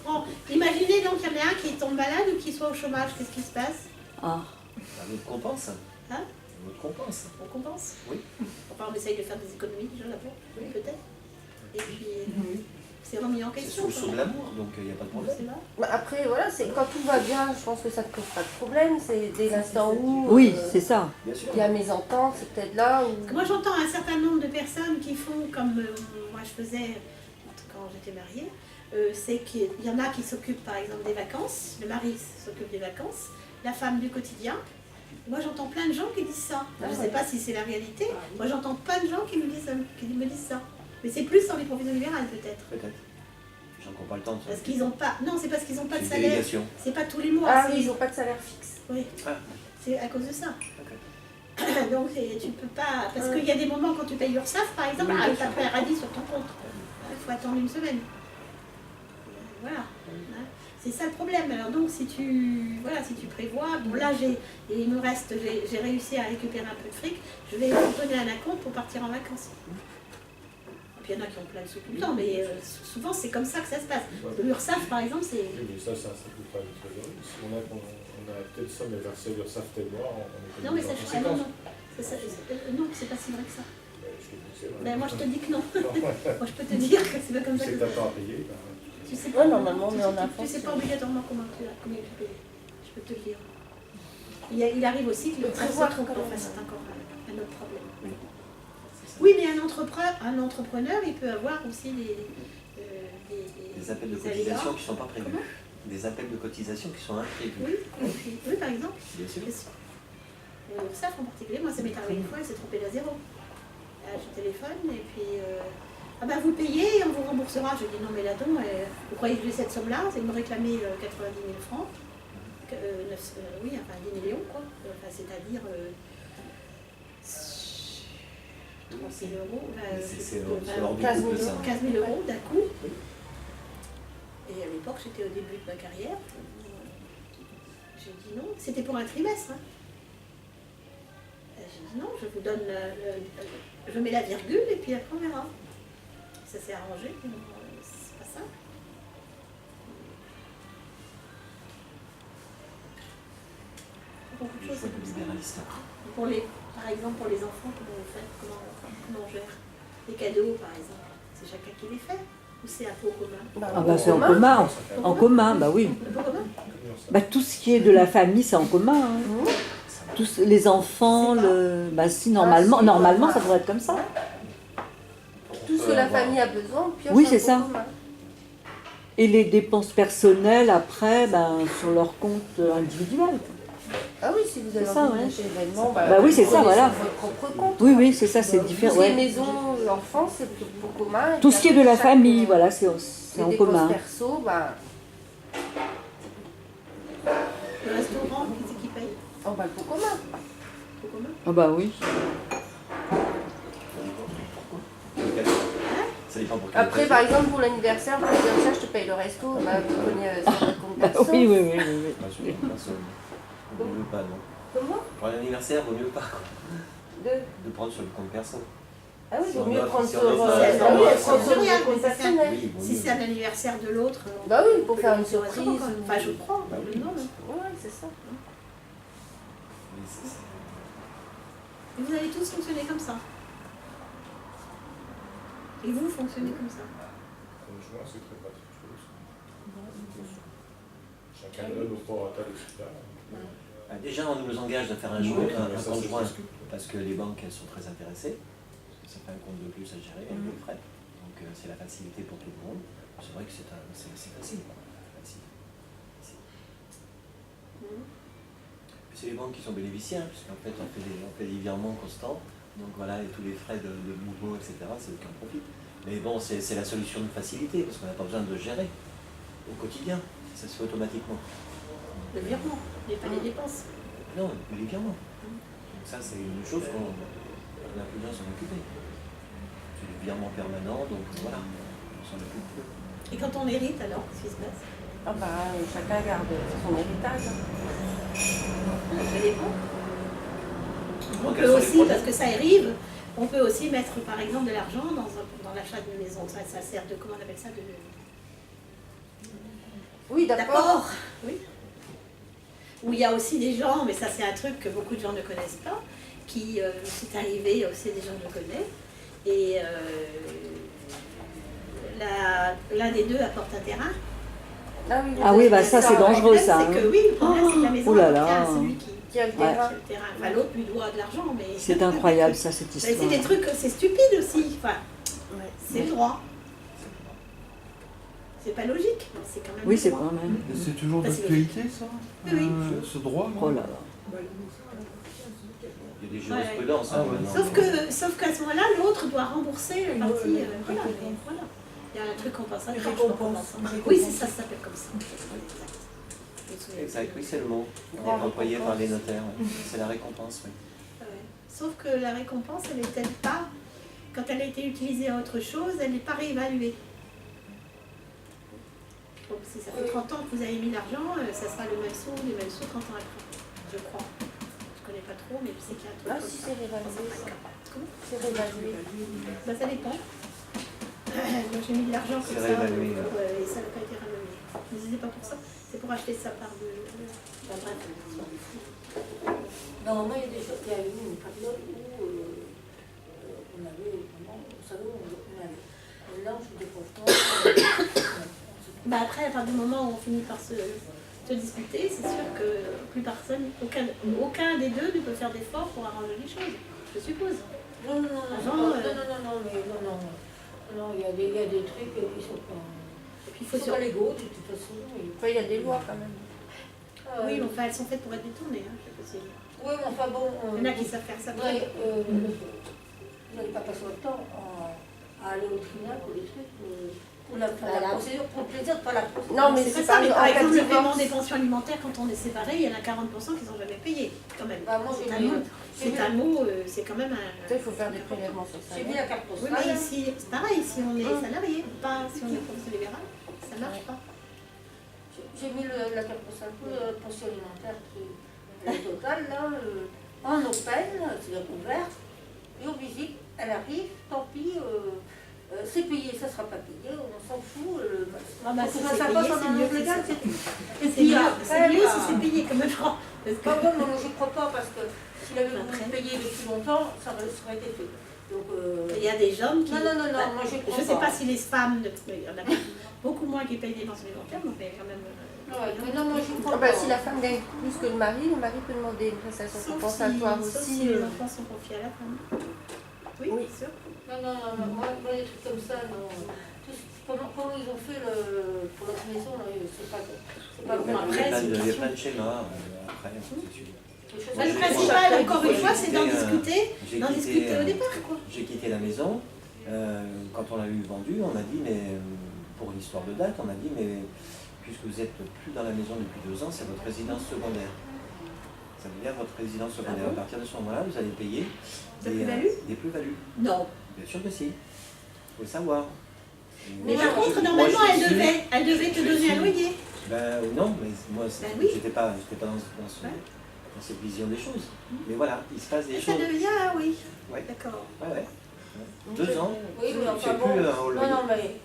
Bon, imaginez donc qu'il y en a un qui tombe malade ou qui soit au chômage, qu'est-ce qui se passe? Ah, L'autre compense. Hein? L'autre compense. On compense? Oui. Enfin, on essaye de faire des économies déjà d'abord, peut-être. Et puis, c'est remis en C'est question. sous le sceau de l'amour, donc il n'y a pas de problème. C'est vrai. Bah, après, voilà, quand tout va bien, je pense que ça ne pose pas de problème. C'est dès l'instant où oui, c'est ça. Bien sûr. il y a mésentente, c'est peut-être là où. Parce que moi, j'entends un certain nombre de personnes qui font comme moi je faisais quand j'étais mariée. C'est qu'il y en a qui s'occupent par exemple des vacances, le mari s'occupe des vacances, la femme du quotidien. Moi j'entends plein de gens qui disent ça. Je ne sais pas si c'est la réalité. Moi j'entends plein de gens qui me disent ça. Mais c'est plus dans les professions libérales peut-être. Peut-être. Les gens qui n'ont pas le temps de Parce qu'ils n'ont pas. Non, c'est parce qu'ils n'ont pas de C'est une salaire. délégation. C'est pas tous les mois. Ah c'est- oui, ils n'ont pas de salaire fixe. Oui. Ah. C'est à cause de ça. Ok. Donc tu peux pas. Parce qu'il y a des moments quand tu payes l'URSSAF par exemple, Oui, ah, bien t'as sûr. pas un radis sur ton compte. Il faut attendre une semaine. Voilà. Hein. C'est ça le problème. Alors donc si tu prévois, bon là il me reste, j'ai réussi à récupérer un peu de fric, je vais donner un acompte pour partir en vacances. Et puis il y en a qui ont plein de sous tout le temps, mais souvent c'est comme ça que ça se passe. L'URSSAF par exemple, c'est. Oui, mais ça coûte pas de trésorerie. Si on a telle somme et versé l'URSSAF tel mois, on est Non mais ça, en ah, non, conséquence. non, c'est pas si vrai que ça. Je te dis que c'est vrai. Ben, moi je te dis que non. Non, Moi je peux te dire que c'est pas comme tu ça sais que que ça t'as pas à payer, ben, Tu sais Ouais, normalement, mais en tu enfance, sais pas c'est- obligatoirement combien tu payes. Je peux te le dire. Il arrive aussi que le train se prévoir trompe. quand même. Enfin, c'est encore un autre problème. C'est ça. Oui, mais un entrepreneur, il peut avoir aussi des Des appels de des cotisation aléas. qui ne sont pas prévus. Comment Des appels de cotisation qui sont imprévus. Oui, et puis, oui, par exemple. Bien sûr. Ça, en particulier, moi, ça m'est arrivé une fois, il s'est trompé à zéro. Je téléphone et puis ah bah vous payez et on vous remboursera. Je dis non mais là donc, vous croyez que j'ai cette somme-là? C'est me réclamer 90 000 francs. Oui, enfin 10 millions quoi. Enfin, c'est-à-dire 30 000 euros. C'est hors du 15 couple, 000 ça. 15 000 euros d'un coup. Et à l'époque, j'étais au début de ma carrière. J'ai dit non, c'était pour un trimestre. Hein. J'ai dit non, je vous donne, je mets la virgule et puis après on verra. Ça s'est arrangé, mais c'est pas ça. Beaucoup de Je choses, vois c'est le comme ça. libéraliste. Par exemple, pour les enfants, comment on fait, comment on gère les cadeaux, par exemple, c'est chacun qui les fait ou c'est un pot commun? Ah bah c'est en commun. En commun, bah oui. Le pot commun? Bah tout ce qui est de la famille, c'est en commun. Hein. Tous les enfants, C'est pas. bah si normalement, Ah, si, normalement voilà. ça devrait être comme ça. Tout ce que la famille a besoin, on pioche Oui, un c'est pot ça. commun. Et les dépenses personnelles après, ben sur leur compte individuel. Ah oui, si vous avez C'est ça, envie ouais. d'acheter l'événement, Bah oui, c'est vous ça, prenez voilà. sur votre propre compte. Oui, oui, c'est ça, c'est Tout différent. ce qui est Ouais. maison, l'enfant, c'est pour commun. et Tout puis ce qui est de la chaque, famille, voilà, c'est les en dépenses commun. perso, bah, Le restaurant, qui c'est qui paye? oh, bah, le pot commun. Le pot commun? Ah bah oui. Ça dépend pour quelle Après, occasion. par exemple, pour l'anniversaire, vous pouvez dire ça, je te paye le resto, bah, vous prenez sur votre compte Bah, perso. oui, oui, oui, oui, oui. Bien sûr, personne. Vaut mieux pas, non. Comment Pour l'anniversaire, vaut mieux pas De... de prendre sur le compte perso. Ah oui, il Si vaut on mieux offre- prendre si sur, on offre un ah oui, restaurant, prendre sur c'est votre compte rien, personnel. Oui, vaut Si mieux. c'est un anniversaire de l'autre, Bah oui, pour peut faire le une mettre au restaurant, surprise. quoi. Enfin, je prends. Bah oui. Non, mais- Ouais, c'est ça. Oui, c'est ça. Et vous allez tous fonctionner comme ça. Et vous fonctionnez comme ça. Franchement, c'est très pratique, je trouve. Chacun donne au prorata de ce qu'il a. Déjà, on nous engage à faire un conjoint parce que les banques, elles sont très intéressées. Ça fait un compte de plus à gérer, avec des frais. Donc c'est la facilité pour tout le monde. C'est vrai que c'est facile. C'est les banques qui sont bénéficiaires, puisqu'en fait on fait des virements constants. Donc voilà, et tous les frais de mouvement, etc., c'est aucun profit. Mais bon, c'est la solution de facilité, parce qu'on n'a pas besoin de gérer au quotidien. Ça se fait automatiquement. Le virement, mais pas les dépenses. Non, les virements. Donc ça, c'est une chose qu'on a plus besoin de s'en occuper. C'est des virements permanents, donc voilà, on s'en occupe plus. Et quand on hérite, alors, qu'est-ce qui se passe? Ah bah, chacun garde son héritage. Ça dépend. On Donc, peut quels sont les aussi, projets parce que ça arrive, on peut aussi mettre par exemple de l'argent dans l'achat d'une maison. Ça sert de, comment on appelle ça, de... Oui, d'accord. D'accord. Oui. Où il y a aussi des gens, mais ça c'est un truc que beaucoup de gens ne connaissent pas, qui c'est arrivé, il y a aussi des gens que je connais, et l'un des deux apporte un terrain. Ah oui, bah ça c'est dangereux Le problème, ça. c'est que oui, le problème c'est que la maison Oh là là. appartient à celui Qui a le qui terrain. a le terrain. Enfin, l'autre lui doit de l'argent, mais... C'est incroyable ça, cette Mais histoire. c'est des trucs, c'est stupide aussi. Enfin, c'est le droit. C'est pas logique, mais c'est quand même Oui, le c'est droit. quand même. Et c'est toujours Parce que- d'actualité, ça Oui, oui. Ce droit, non Oh là là. Il y a des jurisprudences. Ah ouais. maintenant. Sauf qu'à ce moment-là, l'autre doit rembourser la partie. Voilà, mais voilà. Il y a un truc compensatoire. je sais pas comment ça marche. Oui, c'est ça, ça s'appelle comme ça. Je me souviens. Exact, oui, c'est le mot. Employé par les notaires. C'est la récompense, oui. Ouais. Sauf que la récompense, elle n'est peut-être pas, quand elle a été utilisée à autre chose, elle n'est pas réévaluée. Donc si ça fait 30 ans que vous avez mis l'argent, ça sera le même saut 30 ans après, je crois. Je connais pas trop, mais je sais qu'il y a un truc Ah, comme si, ça. c'est réévalué, ça. Comment? C'est réévalué. Bah, ça dépend. Moi j'ai mis de l'argent comme C'est ça, réévalué, et ça n'a pas été ramené. Ne disais pas pour ça, c'est pour acheter sa part de... Enfin, bref, Normalement, il y a des choses, il y a eu une période où on avait vraiment, vous savez, on avait un mélange de confiance. bah après, à partir du moment où on finit par se disputer, c'est sûr que plus personne, aucun des deux ne peut faire d'efforts pour arranger les choses, je suppose. Non, Avant, non, il y a des trucs qui sont pas... Et puis il Ils faut sont sur... pas légaux, de toute façon. Enfin, il y a des lois quand même. Oui, mais enfin, elles sont faites pour être détournées, hein, je sais pas si... Oui, mais enfin bon... Il y en a qui savent faire ça. vous n'allez pas passer votre temps à aller au tribunal pour des trucs, pour la procédure, pour le plaisir, pas la procédure. Non, mais c'est c'est pas ça, pas mais en par cas de exemple, le divorce. paiement des pensions alimentaires, quand on est séparés, il y en a 40% qui sont jamais payés, quand même. Bah, moi, C'est j'ai un mis- mot, j'ai c'est un mot, c'est quand même un... Ça, il faut faire des prélèvements sur ça. J'ai mis la carte Oui, postale. mais ici, c'est pareil, si on est salarié, pas si on est professeur libéral, ça marche pas. J'ai mis la carte postale pour la pension alimentaire qui est totale, là, en open, c'est-à-dire ouverte, et on visite, elle arrive, tant pis, c'est payé, ça sera pas payé, on s'en fout. Ah bah, Faut si que c'est ça payé, passe en c'est mieux annonce que légale, ça. c'est tout. Et C'est puis mieux, après, c'est mieux bah, si c'est payé comme un franc. Parce que... Pas bon, moi je crois pas, parce que s'il avait voulu Après. payer depuis longtemps, ça aurait été fait. Donc, Il y a des hommes qui... Non, Bah, moi je crois je sais pas si les femmes, il y en a beaucoup moins qui payent des pensions alimentaires, mais quand même... Ouais, mais non, moi je crois Ah bah, pas. si la femme gagne plus que le mari peut demander une prestation compensatoire sauf aussi. si les enfants sont confiés à la femme. Oui, Oui. bien sûr. Non, moi les trucs comme ça, non. Comment ils ont fait pour notre maison, là, c'est pas bon. Après, c'est une Il y a question. plein de schémas après, c'est sûr. Bah, le Moi, principal, encore une j'ai fois, c'est d'en quitté, discuter, au départ, quoi. J'ai quitté la maison. Quand on l'a eu vendue, on m'a dit, mais pour l'histoire de date, on m'a dit, mais puisque vous n'êtes plus dans la maison depuis 2 ans, c'est votre résidence secondaire. Ça veut dire votre résidence secondaire. Ah bon À partir de ce moment-là, vous allez payer Des plus-values des plus-values. Non. Bien sûr que si. Il faut le savoir. Mais Moi, par contre, moi, normalement, je elle suis- devait te je donner un suis- loyer. Ben non, mais moi, oui. j'étais pas dans cette vision des choses. Mais voilà, il se passe des Et ça choses. devient, oui. Ouais. D'accord. Ouais. 2 ans. Oui, mais C'est enfin plus bon. au loyer. Non, mais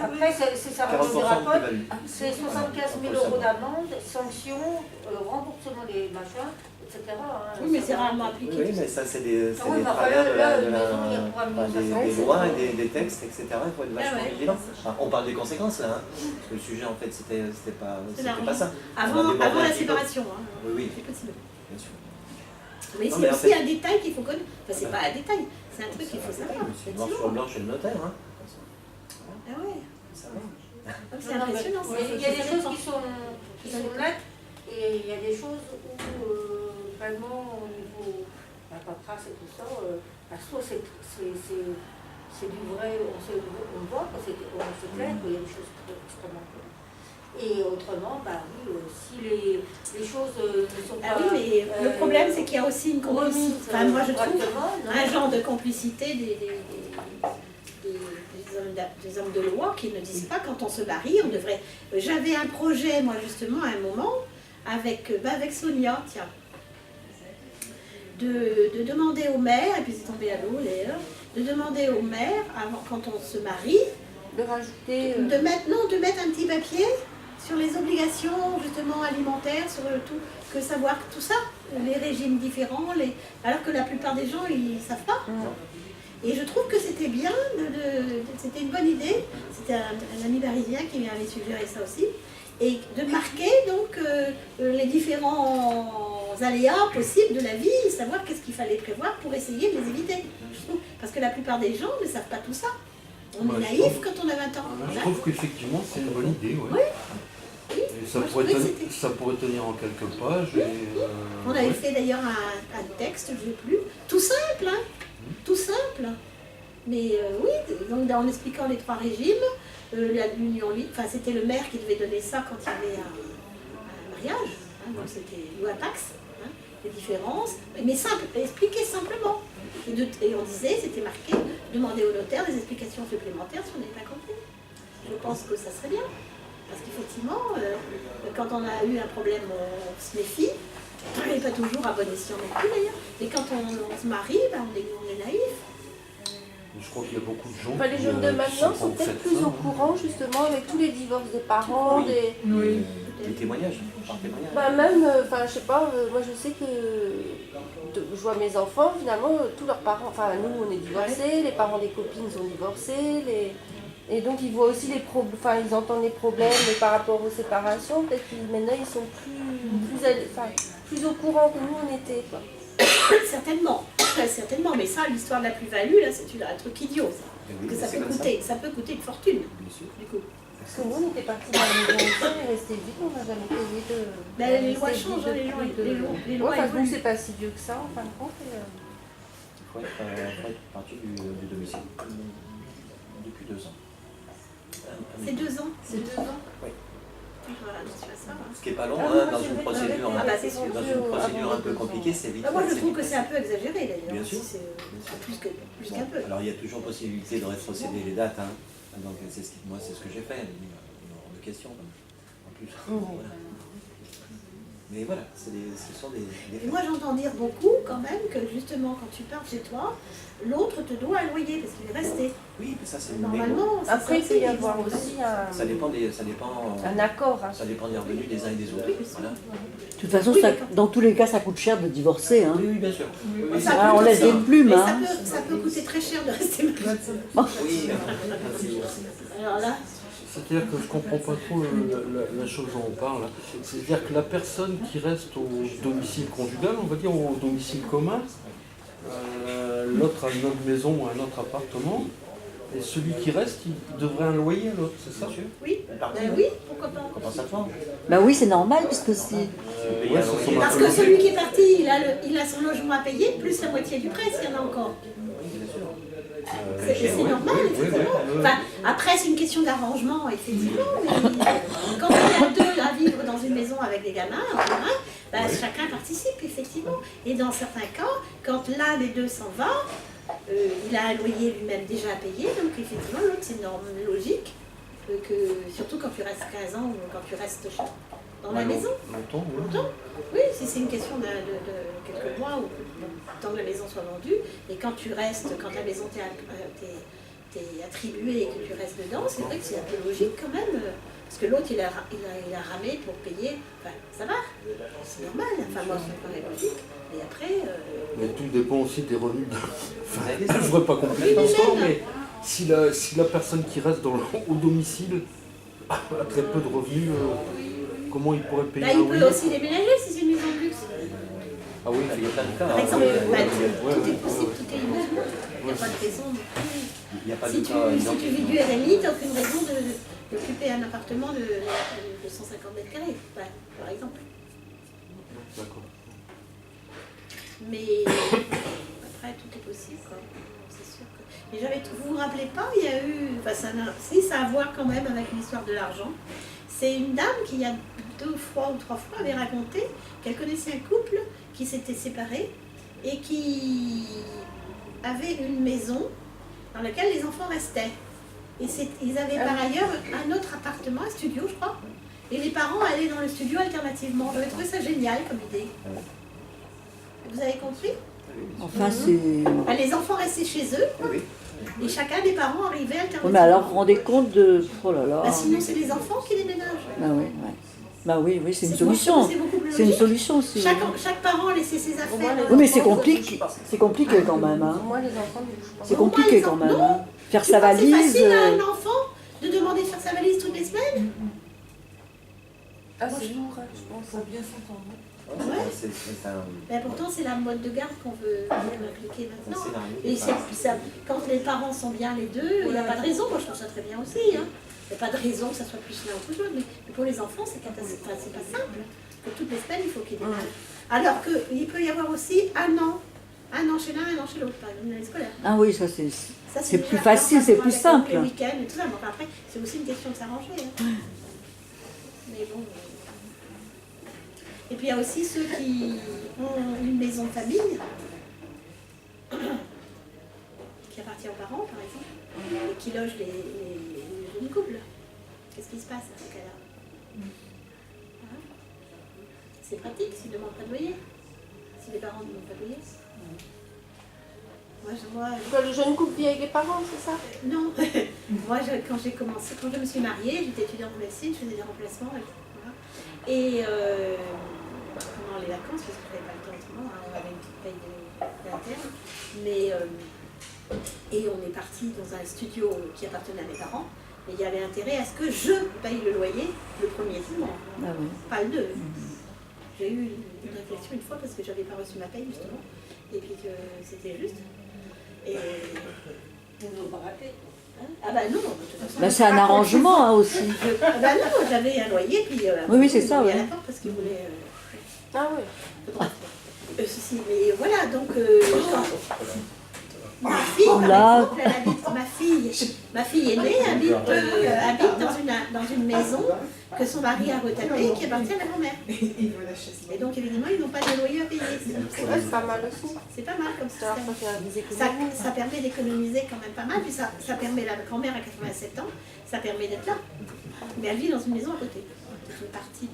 après, c'est ça 40% du de rapport. plus-value. C'est 75 000 euros d'amende, sanction, remboursement des machins. etc. hein. Oui, mais c'est rarement appliqué. Oui, mais ça, c'est des Ah oui, mais enfin, travers là, de une maison, il y a pas des lois, des textes, etc. Il faut être vachement ouais. vigilant. Enfin, on parle des conséquences là, hein, parce que le sujet en fait c'était pas ça. Avant On a débordé la un petit peu. séparation, hein. Oui, oui, C'est possible. bien sûr. Mais Non, c'est mais en aussi fait- un détail qu'il faut connaître. Enfin, c'est pas un détail, c'est un truc qu'il faut savoir. C'est noir sur blanc chez le notaire. Hein. Ah ouais, Ça va. c'est impressionnant. Il y a des choses qui sont nettes et il y a des choses où vraiment au niveau de la paperasse et tout ça, soit c'est du vrai, on voit que c'est clair qu'il y a des choses extrêmement claires. Et autrement, bah oui, si les choses ne sont pas. Ah oui, mais le problème, c'est qu'il y a aussi une complicité. Enfin, moi, je trouve un genre de complicité des hommes de loi qui ne disent pas quand on se marie, on devrait. J'avais un projet, moi, justement, à un moment, avec Sonia, tiens, de demander au maire, et puis c'est tombé à l'eau d'ailleurs, de demander au maire, avant, quand on se marie, De rajouter. de mettre un petit papier sur les obligations justement alimentaires, sur le tout, que savoir tout ça, les régimes différents, alors que la plupart des gens ils ne savent pas. Et je trouve que c'était bien, c'était une bonne idée, c'était un ami parisien qui m'avait suggéré ça aussi, et de marquer donc les différents aléas possibles de la vie, savoir qu'est-ce qu'il fallait prévoir pour essayer de les éviter. Je trouve. Parce que la plupart des gens ne savent pas tout ça. On est naïf quand on a 20 ans. Je trouve qu'effectivement c'est une bonne idée. Ouais. Oui. Et ça, Moi, je pourrait trouvais que tenir, ça pourrait tenir en quelques pages. Et, On avait fait d'ailleurs un texte, je ne sais plus, tout simple, hein, tout simple. Mais oui, donc en expliquant les 3 régimes, l'union libre, enfin c'était le maire qui devait donner ça quand il y avait un mariage, hein, donc c'était ou un pax, hein, les différences, mais simple, expliquer simplement. Et on disait, c'était marqué, demander au notaire des explications supplémentaires si on n'avait pas compris. Je pense que ça serait bien. Parce qu'effectivement, quand on a eu un problème, on se méfie. On n'est pas toujours à bon escient non plus d'ailleurs. Et quand on se marie, ben, on est naïf. je crois qu'il y a beaucoup de gens. Enfin, les jeunes de maintenant sont peut-être plus au courant justement avec tous les divorces des parents, Oui. Des témoignages, par témoignage. Bah même, enfin je sais pas, moi je sais que je vois mes enfants, finalement, tous leurs parents, enfin nous on est divorcés, les parents des copines sont divorcés, et donc ils voient aussi les problèmes, enfin ils entendent les problèmes par rapport aux séparations, peut-être qu'ils maintenant ils sont plus au courant que nous on était, quoi. Certainement, certainement, mais ça, l'histoire de la plus-value, là, c'est un truc idiot, ça. Oui, Parce que c'est comme ça peut coûter une fortune, Bien sûr. du coup. Parce que nous on était partis dans la maison aussi, on est resté vite, on n'a jamais payé de... Ben, les lois changent, hein, les lois Ouais, enfin, évoluent. donc c'est pas si vieux que ça en fin de compte. Il faut être parti du domicile depuis 2 ans. C'est 2 ans. C'est 2 ans. Oui. Voilà, donc tu vois ça. Hein. Ce qui n'est pas long, Ah, hein, moi, dans j'ai une vu procédure, Ah bah, c'est sûr. dans une procédure un peu compliquée, c'est vite. Moi, je c'est trouve vite que c'est un peu exagéré, d'ailleurs. Bien sûr. C'est plus Bon, qu'un peu. alors il y a toujours possibilité de rétrocéder les dates, hein. Donc moi c'est ce que j'ai fait, il y a hors de question en plus. Voilà. Mais voilà, ce sont des Et faits. moi, j'entends dire beaucoup, quand même, que justement, quand tu pars chez toi, l'autre te doit un loyer, parce qu'il est resté. Oui, mais ça c'est Normalement, c'est Après, il ça peut y aussi, avoir ils ont- aussi un un accord. Hein. ça dépend des revenus des uns et des autres. Oui, bien sûr. Voilà. De toute façon, Oui, ça- d'accord. dans tous les cas, ça coûte cher de divorcer. Hein. Oui, bien sûr. Oui, Ça Ah, coûte on laisse aussi. des plumes. Mais Hein. ça peut coûter très cher de rester marié. oui. Alors là, C'est-à-dire que je ne comprends pas trop la chose dont on parle. C'est-à-dire que la personne qui reste au domicile conjugal, on va dire au domicile commun, l'autre a une autre maison ou un autre appartement, et celui qui reste, il devrait un loyer à l'autre, c'est ça? oui, ben oui, pourquoi pas. Compensatoire. Bah oui, c'est normal, puisque si. Ouais, ça semble un Parce peu que celui logique. qui est parti, il a son logement à payer, plus la moitié du prêt, s'il y en a encore. Oui, bien sûr. C'est normal, effectivement. Enfin, après, c'est une question d'arrangement, effectivement. Mais quand on est à 2 à vivre dans une maison avec des gamins, en commun, bah, chacun participe, effectivement. Et dans certains cas, quand l'un des deux s'en va, il a un loyer lui-même déjà à payer, donc effectivement, l'autre, c'est une norme logique, que, surtout quand tu restes 15 ans ou quand tu restes dans la maison. Longtemps, oui. Longtemps. Oui, si c'est une question de quelques mois ou tant que la maison soit vendue, et quand tu restes, quand la maison t'est attribuée et que tu restes dedans, c'est vrai que c'est un peu logique quand même Parce que l'autre, il a ramé pour payer. Enfin, ça va, c'est normal. Enfin, moi, ça me paraît logique. Et après... Mais tout dépend aussi des revenus. Enfin, Vous avez des je ne voudrais pas compliquer l'histoire, mais si la personne qui reste au domicile a très peu de revenus, comment il pourrait payer Bah, il peut aussi déménager si c'est une maison de luxe. Ah oui, Il y a plein de cas. Par hein. exemple, ouais, tout est ouais, possible, ouais. tout est imaginable. Il n'y a pas de raison. Il n'y a pas Si de tu, cas si tu identique. vis du RMI, tu n'as aucune raison d'occuper un appartement de 150 mètres carrés, par exemple. D'accord. Mais après, tout est possible, quoi. C'est sûr que... Mais vous vous rappelez pas, il y a eu... Enfin, ça a à voir quand même avec l'histoire de l'argent. C'est une dame qui, il y a 2 fois ou 3 fois, avait raconté qu'elle connaissait un couple qui s'était séparé et qui avait une maison dans laquelle les enfants restaient. Et ils avaient par ailleurs un autre appartement, un studio, je crois. Et les parents allaient dans le studio alternativement. J'avais trouvé ça génial comme idée. Vous avez compris? Enfin, c'est... Ah, les enfants restaient chez eux, Oui. et chacun des parents arrivait alternativement. Oui, mais alors, vous vous rendez compte de... Oh là là. Bah, sinon, c'est les enfants qui déménagent. Bah oui, ouais. Bah oui, oui, c'est une C'est beaucoup- solution. c'est beaucoup plus C'est une logique. solution aussi. Chaque parent laissait ses affaires. Oui, mais c'est compliqué. C'est compliqué quand même. Hein. Moi, les enfants ne bougent pas. C'est compliqué quand même. Hein. Faire Tu sa penses que c'est valise. facile à un enfant de demander de faire sa valise toutes les semaines? Ah, c'est lourd, hein, je pense. Faut bien s'entendre. Ouais. C'est un Ben, pourtant, c'est la mode de garde qu'on veut appliquer maintenant. scénario. Et quand les parents sont bien les deux, il n'y a pas de raison. Moi, je trouve ça très bien aussi. Hein. Il n'y a pas de raison que ça soit plus l'un ou plus l'autre. Mais pour les enfants, c'est catastrophique. Enfin, c'est pas simple. Que toutes les semaines, il faut qu'ils déménagent. Alors qu'il peut y avoir aussi un an chez l'un, un an chez l'autre, par exemple, une année scolaire. Ah oui, ça c'est... Ça, C'est déjà plus facile, c'est plus simple. Les week-ends et tout ça. Mais enfin, après, c'est aussi une question de s'arranger. Hein. Mais bon. Et puis il y a aussi ceux qui ont une maison de famille qui appartient aux parents, par exemple, et qui logent les jeunes couples. Qu'est-ce qui se passe à ce cas-là? Hein? C'est pratique s'ils ne demandent pas de loyer. Si les parents ne demandent pas de loyer. Moi, Quoi, le jeune couple vit avec les parents, c'est ça? non. Moi, quand je me suis mariée, j'étais étudiante en médecine, je faisais des remplacements. Et pendant les vacances, parce que je n'avais pas le temps autrement, hein, on avait une petite paye d'interne. Mais et on est parti dans un studio qui appartenait à mes parents. Et il y avait intérêt à ce que je paye le loyer le premier mois, Ah oui. pas le 2. J'ai eu une réflexion une fois parce que j'avais pas reçu ma paye justement. Et puis que c'était juste. Et Vous n'avez pas raté. ah bah non, de toute façon, Bah, c'est un arrangement hein, aussi. Ah bah non, j'avais un loyer, puis Oui, c'est ça, ils m'ont mis ouais. à la porte parce qu'ils voulaient Ah oui. ceci. Mais voilà, donc ma fille, par Là. exemple, elle habite, ma fille aînée habite dans une maison que son mari a retapée qui appartient à la grand-mère. Et donc évidemment, ils n'ont pas de loyer à payer. C'est vrai, c'est pas mal aussi. C'est pas mal comme Ça système. faire des économies. Ça permet d'économiser quand même pas mal, puis ça permet, la grand-mère à 87 ans, ça permet d'être là. Mais elle vit dans une maison à côté. C'est une partie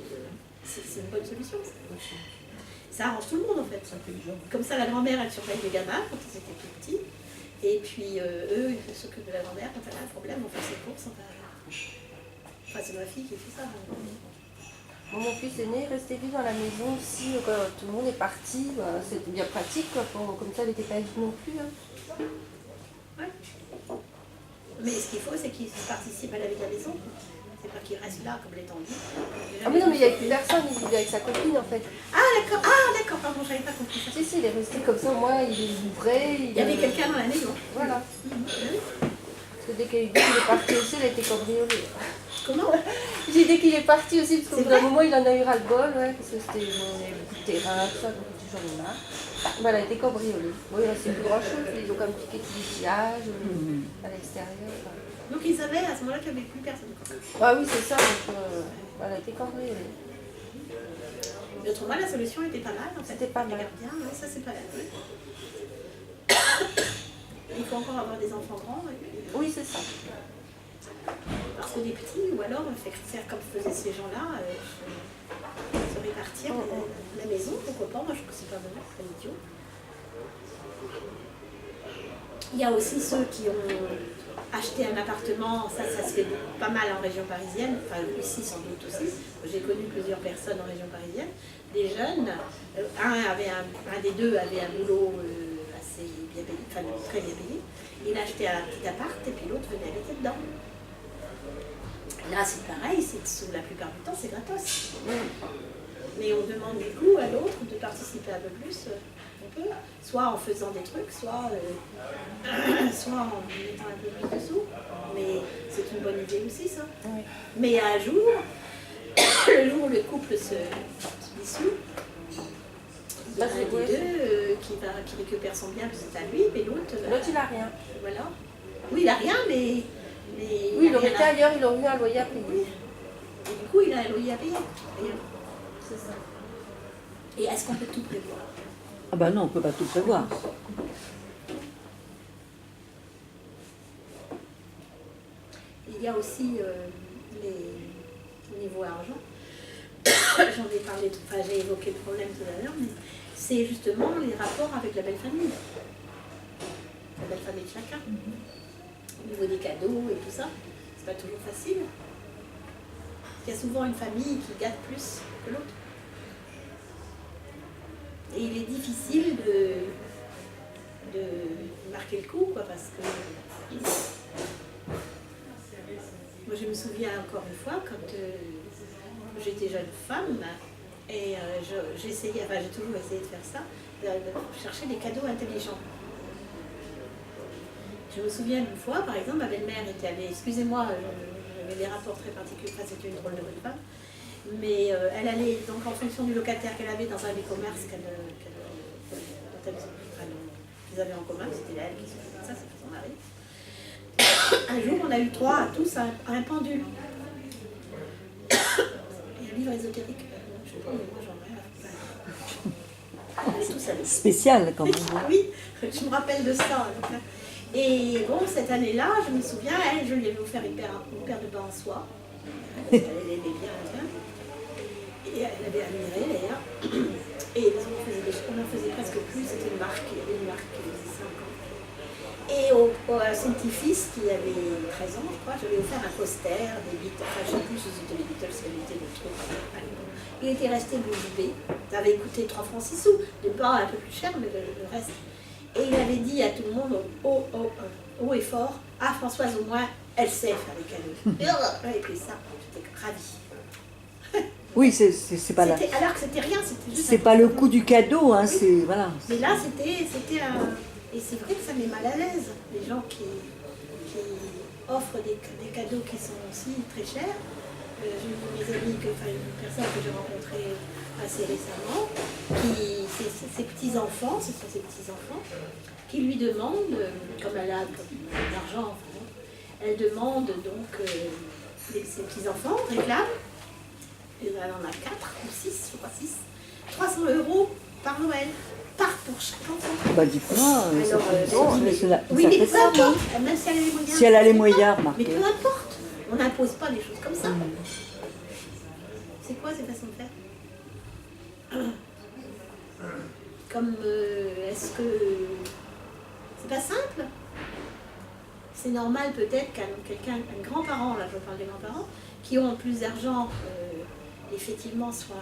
c'est une bonne solution. Ça arrange tout le monde en fait. Comme ça, la grand-mère, elle surveille les gamins quand ils étaient tout petits. Et puis eux, ils s'occupent de la grand-mère quand elle a un problème, on fait ses courses. Enfin, c'est ma fille qui fait ça. Bon, mon fils aîné est resté vivre dans la maison aussi quand tout le monde est parti. Bah, c'était bien pratique, quoi, comme ça, il n'était pas vide non plus. Hein. Ouais. Mais ce qu'il faut, c'est qu'ils participent à la vie de la maison. C'est pas qu'ils restent là comme les tendus. Ah mais non, mais il n'y avait plus personne, il vivait avec sa copine en fait. Ah d'accord, pardon, j'avais pas compris ça. Si, il est resté comme ça, au moins il ouvrait. Il y avait quelqu'un dans la maison. Voilà. Parce que dès qu'il est parti aussi, il a été cambriolé. Comment? J'ai dit qu'il est parti aussi, parce qu'au C'est bout d'un vrai moment il en a eu ras-le-bol, ouais, parce que c'était bon, il y avait beaucoup de terrain, tout ça, donc j'en ai marre. Voilà, il a été cambriolé. Bon, il restait plus grand-chose, ils ont comme piqué tout l'outillage à l'extérieur. Donc ils savaient à ce moment-là qu'il n'y avait plus personne. Ah oui, c'est ça, donc voilà, il a été cambriolé. Mais autrement, la solution était pas mal. En fait. C'était pas mal. Les gardiens, ouais, ça c'est pas mal. Ouais. Il faut encore avoir des enfants grands. Ouais. Oui, c'est ça. Parce que des petits, ou alors faire comme faisaient ces gens-là, se répartir la maison, pourquoi pas, moi je trouve que c'est pas bon, c'est pas idiot. Il y a aussi ceux qui ont acheter un appartement, ça se fait pas mal en région parisienne, enfin ici sans doute aussi. J'ai connu plusieurs personnes en région parisienne, des jeunes. Un des deux avait un boulot assez bien payé, enfin très bien payé. Il achetait un petit appart et puis l'autre venait habiter dedans. Là c'est pareil, la plupart du temps c'est gratos. Mais on demande du coup à l'autre de participer un peu plus. On peut, soit en faisant des trucs, soit en mettant un peu plus de sous. Mais c'est une bonne idée aussi, ça. Oui. Mais un jour, le jour où le couple se dissout, il y en a un des deux qui récupère son bien, parce que c'est à lui, mais l'autre... L'autre, il n'a rien. Voilà. Oui, il n'a rien, mais oui, il aurait été ailleurs, il aurait eu un loyer à payer. Oui. Et du coup, il a un loyer à payer. C'est ça. Et est-ce qu'on peut tout prévoir? Ah ben non, on ne peut pas tout prévoir. Il y a aussi au niveau argent. J'en ai parlé, enfin j'ai évoqué le problème tout à l'heure, mais c'est justement les rapports avec la belle famille. La belle famille de chacun. Au niveau des cadeaux et tout ça, c'est pas toujours facile. Il y a souvent une famille qui gâte plus que l'autre. Et il est difficile de marquer le coup, quoi, parce que moi je me souviens encore une fois quand j'étais jeune femme et j'ai toujours essayé de faire ça, de chercher des cadeaux intelligents. Je me souviens d'une fois, par exemple, ma belle-mère était allée, excusez-moi, j'avais des rapports très particuliers, enfin, c'était une drôle de bonne femme, mais elle allait donc en fonction du locataire qu'elle avait dans un des commerces qu'ils avaient en commun, c'était elle qui s'occupait de ça, c'est son mari. Un jour, on a eu droit à tous à un pendule. Et un livre ésotérique. Je sais pas, mais moi j'en ai rien. Spécial quand même. Oui, je me rappelle de ça. Et bon, cette année-là, je me souviens, elle, je lui avais offert une paire de bas en soie. Elle aimait bien. Et elle avait admiré d'ailleurs. Et on en faisait presque plus, c'était une marque, il y avait une marque qui faisait 5 ans. Et à son petit-fils, qui avait 13 ans, je crois, je lui ai offert un poster des Beatles, enfin je ne sais plus si c'était les Beatles, quel était le truc. Il était resté bouche bée, ça avait coûté 3 francs 6 sous, de pas un peu plus cher, mais le reste. Et il avait dit à tout le monde, haut et fort, ah Françoise au moins, elle sait faire des cadeaux. Et puis ça, j'étais ravie. Oui, c'est pas là. Alors que c'était rien, c'était juste. C'est pas le coût du cadeau, hein, oui. c'est voilà. Mais là, c'était un. Et c'est vrai que ça met mal à l'aise, les gens qui offrent des cadeaux qui sont aussi très chers. J'ai eu mes amis, une personne que j'ai rencontrée assez récemment, ses petits-enfants, ce sont ses petits-enfants, qui lui demandent, comme elle a de l'argent, elle demande donc, ses petits-enfants réclament, elle en a 4 ou 6, je crois 6, 300 € par Noël. Pour chaque enfant. Bah dites-moi, ça oui, mais peu ça, importe, même si elle a les moyens. Si elle a les moyens, mais peu importe, on n'impose pas des choses comme ça. C'est quoi ces façons de faire? Comme, est-ce que c'est pas simple? C'est normal peut-être qu'un grand-parent, là je parle des grands-parents, qui ont plus d'argent, effectivement soit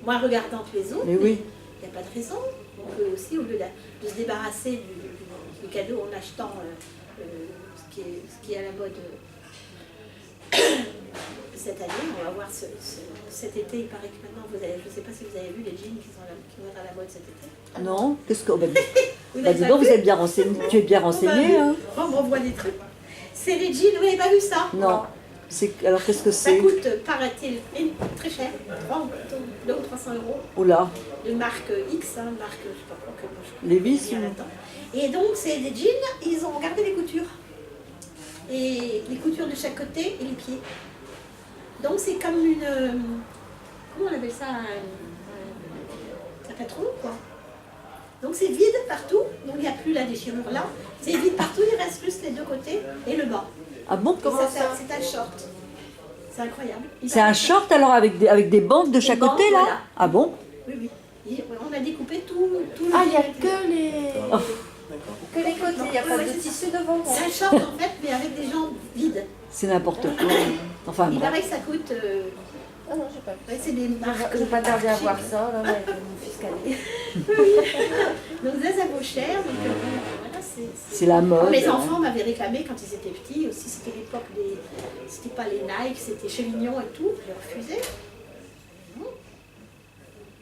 moins regardant que les autres. Mais oui. Il n'y a pas de raison. On peut aussi, au lieu de se débarrasser du cadeau en achetant ce qui est à la mode cette année, on va voir cet été, il paraît que maintenant, je ne sais pas si vous avez vu les jeans qui vont être à la mode cet été. Non, qu'est-ce qu'on va dire? Vous Dis donc, vous êtes bien renseigné, tu es bien renseigné. Hein. On me revoit des trucs. C'est les jeans, vous n'avez pas vu ça? Non. Alors qu'est-ce que Ça c'est? coûte, paraît-il, très cher, 200 ou 300 €. Oula. De marque X, marque, je ne sais pas quoi, que moi je Levi's connais rien là-dedans. Et donc, c'est des jeans, ils ont gardé les coutures. Et les coutures de chaque côté et les pieds. Donc, c'est comme une. Comment on appelle ça? Un patron, quoi. Donc, c'est vide partout. Donc, il n'y a plus la déchirure là. C'est vide partout, il reste juste les deux côtés et le bas. Ah bon? Comment ça? C'est un short. C'est incroyable. C'est un short alors avec des bandes de chaque côté là? Voilà. Ah bon? Oui. On a découpé tout. Ah, il n'y a que les. D'accord. Que les côtés. il n'y a pas Ouais, de c'est tissu devant. hein. C'est un short en fait, mais avec des jambes vides. C'est n'importe quoi. Enfin, Il bref. paraît que ça coûte. Ah non, j'ai pas vu. Ouais, c'est des marques. Je vais pas tarder à voir chic. ça, là, mais mon fils cadet. Donc là, ça vaut cher. Donc, voilà, C'est la mode. Mes hein. enfants m'avaient réclamé quand ils étaient petits aussi. C'était l'époque des. C'était pas les Nike, c'était Chevignon et tout. Je refusais. Non.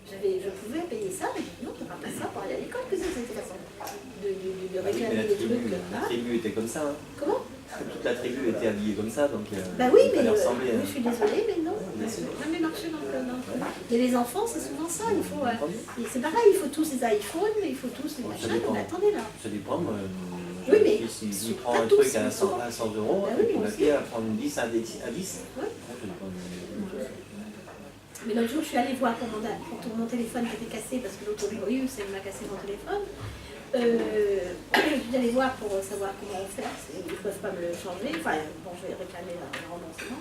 Je pouvais payer ça, mais non, tu n'auras pas ça pour aller à l'école. Qu'est-ce que c'est cette façon de Mais réclamer la des tribu, trucs la hein. tribu était comme ça. Hein. Comment? Toute la tribu était habillée comme ça, donc Bah oui, il mais fallait ressembler. je suis désolée, mais non, ça n'a jamais marché dans le. Et les enfants, c'est souvent ça. Il faut, et c'est pareil, il faut tous les iPhones, il faut tous les Bon, ça machins. dépend. Mais attendez là. Ça dépend. Oui, mais mon fils, il prend pas un tous, truc à mais 100 souvent. à 100 euros, Bah et oui, puis moi la aussi. fille, elle prend une 10 à 10. Ouais. Ça dépend de- Mais l'autre jour, je suis allée voir pour mon téléphone qui était cassé, parce que l'autre jour, il m'a cassé mon téléphone. Je suis allée voir pour savoir comment faire. Ils ne peuvent pas me le changer. Enfin, bon, je vais réclamer le remboursement.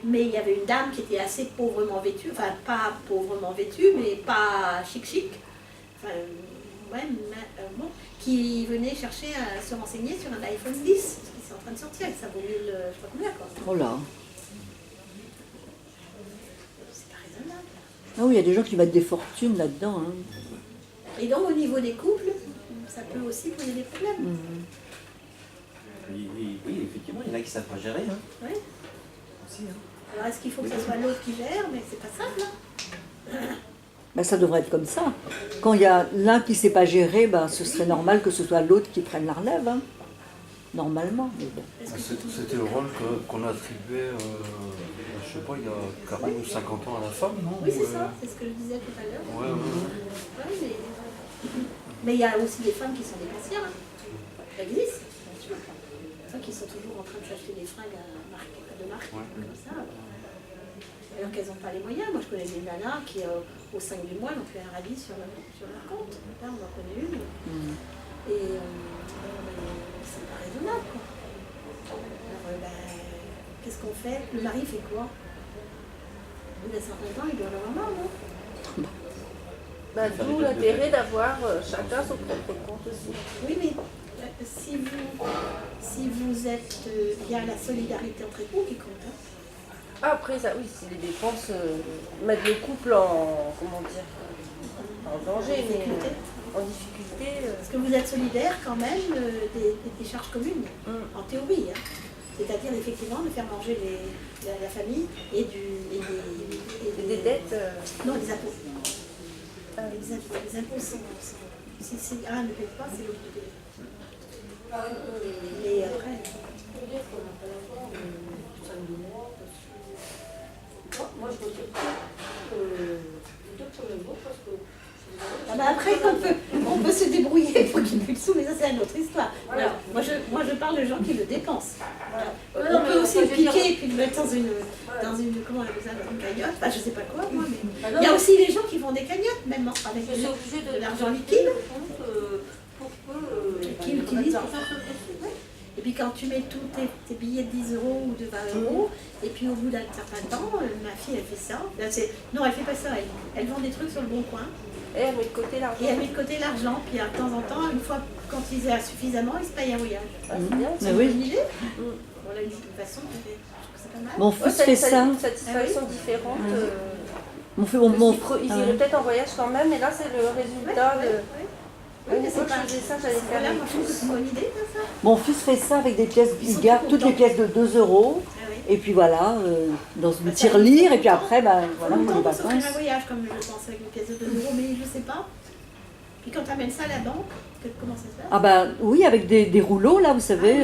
Mais il y avait une dame qui était assez pauvrement vêtue, enfin pas pauvrement vêtue, mais pas chic. Enfin, ouais, bon, qui venait chercher à se renseigner sur un iPhone 10, parce qu'il est en train de sortir, et ça vaut 1000, je sais pas combien, quoi. Oh là. C'est pas raisonnable. Ah oui, il y a des gens qui mettent des fortunes là-dedans. Hein. Et donc, au niveau des couples, ça peut aussi poser des problèmes. Mhm. Oui, effectivement, il y en a qui savent pas gérer. Hein. Ouais. Aussi, hein. Alors, est-ce qu'il faut que ce soit l'autre qui gère? Mais c'est pas simple, hein. Ben, ça devrait être comme ça. Quand il y a l'un qui ne sait pas gérer, ben, ce serait normal que ce soit l'autre qui prenne la relève. Hein. Normalement. Mais bon. Est-ce que c'est tout- C'était le rôle qu'on attribuait, je sais pas, il y a 40 ou 50 ans à la femme, non? Oui, c'est ça, c'est ce que je disais tout à l'heure. Ouais, ouais. Ouais, mais il y a aussi des femmes qui sont dépensières. Hein. Ça existe, bien sûr. Ceux qui sont toujours en train de s'acheter des fringues de marque, Ouais. comme ça. Alors qu'elles n'ont pas les moyens. Moi, je connais des nanas qui, au 5 du mois, ont fait un radis sur leur compte. Là, on en connaît une. Mhm. Et c'est pas raisonnable, quoi. Alors, qu'est-ce qu'on fait? Le mari fait quoi? Au bout d'un certain temps, il doit en avoir marre, non? Bah, d'où l'intérêt d'avoir chacun son propre compte aussi. Oui, mais si vous êtes. Il y a la solidarité entre époux qui compte. Hein. Après, ça, oui, c'est les dépenses, mettre le couple en, comment dire, en danger, mais Difficulté. en difficulté. Parce que vous êtes solidaire quand même des charges communes, en théorie. Hein. C'est-à-dire effectivement de faire manger la famille et des dettes. Non, des impôts. Les impôts sont. Si un ne paye pas, c'est l'autre qui paye. Et après. Moi, je retire les deux premiers mots parce que. Ah bah après, on peut se débrouiller pour qu'il n'y ait plus de sous, mais ça c'est une autre histoire. Voilà. Alors, moi je parle de gens qui le dépensent. Voilà. On peut aussi enfin, le je veux dire- piquer et puis le mettre dans une comment on appelle ça, dans une cagnotte, enfin je sais pas quoi moi, mais Ah non, il y a mais- aussi les gens qui font des cagnottes même avec Je suis obligée de l'argent liquide pour que. qui utilisent pour faire ce truc. Et puis quand tu mets tous tes billets de 10 euros ou de 20 euros, et puis au bout d'un certain temps, ma fille elle fait ça. Là, non, elle fait pas ça, elle vend des trucs sur le bon coin. Et elle met de côté l'argent. Et elle met de côté l'argent, puis de temps en temps, une fois quand ils aient suffisamment, ils se payent un voyage. Ah, c'est bien. C'est Mais une oui. bonne idée. Voilà une façon de faire. Je trouve que c'est pas mal. Mon Ouais, fils fait ça. Une satisfaction différente. Mon Ils ah iraient ouais. peut-être en voyage quand même, mais là c'est le résultat de. Oui, mais Une c'est fois que pas. je faisais ça, j'allais faire Voilà, les moi je trouve que c'est une bonne idée, ça. Mon fils fait ça avec des pièces, Ils il sont garde tout toutes les contents. pièces de 2 euros, Ah oui. et puis voilà, dans une Bah, ça, tirelire, ils et puis sont après, ben, Faut voilà, pour les longtemps pour s'offrir un vacances. voyage, comme je pense, avec une pièce de 2 euros, mais je sais pas. Puis quand tu amènes ça à la banque, comment ça se passe? Ah ben oui, avec des rouleaux, là, vous savez.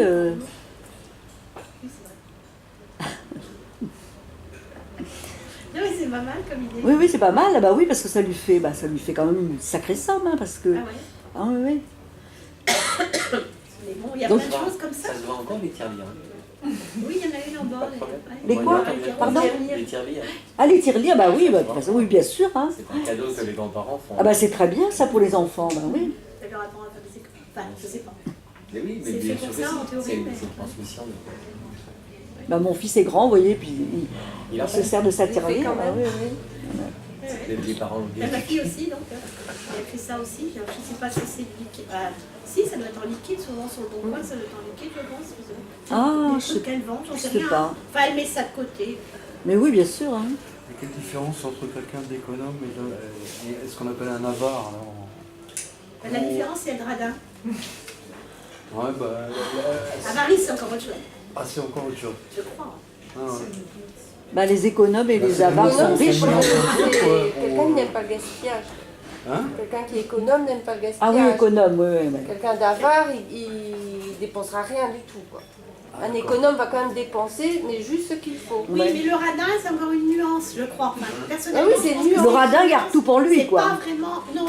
Oui, c'est vrai. Non, mais c'est pas mal comme idée. Oui, oui, c'est pas mal. Ah bah oui, parce que ça lui fait quand même une sacrée somme, hein, parce que. Ah ouais. Ah oui, oui. Mais bon, il y a Donc- plein de choses comme ça. Ça se voit encore les tirelires. Oui, il y en a une en bas. Les quoi Pardon Les tirelires. Ah, les tirelires, bah oui, bah, de toute façon, oui, bien sûr. Hein. C'est un cadeau que les grands-parents font. Ah bah c'est très bien ça pour les enfants, bah oui. Ça leur apprend à faire des écoles. Enfin, je sais pas. Mais oui, mais C'est bien fait sûr pour que ça, si. en théorie, C'est mais- une transmission. Bah mon fils est grand, vous voyez, puis Il il a se sert de sa Il fait tirelire. quand bah même. oui, oui. Les parents le Il y a ma disent. fille aussi, donc elle fait ça aussi. Alors, je sais pas si c'est lui qui. Si, ça doit être en liquide, souvent sur le bon coin, ça doit être en liquide, je pense. Ah, des je trucs sais- qu'elle vend, j'en je sais sais rien. pas. Enfin, elle met ça de côté. Mais oui, bien sûr. Hein. Et quelle différence entre quelqu'un d'économe et ce qu'on appelle un avare alors La différence, c'est le radin. Ouais, bah. Avarie, c'est encore autre chose, Ah, c'est encore autre chose. je crois. Ah, ouais. Bah, les économes et Bah, les c'est avares économe, sont c'est riches. économe. C'est quelqu'un qui n'aime pas le gaspillage. Hein? Quelqu'un qui est économe n'aime pas le Ah gaspillage. oui, économe, oui, oui. oui. Quelqu'un d'avare, il dépensera rien du tout, quoi. Ah, Un d'accord. économe va quand même dépenser, mais juste ce qu'il faut. Oui, Ouais. mais le radin, c'est encore une nuance, je crois. Enfin, Ah personnellement, oui, c'est je pense une que nuance. Le radin garde tout pour lui, c'est quoi. pas vraiment. Non,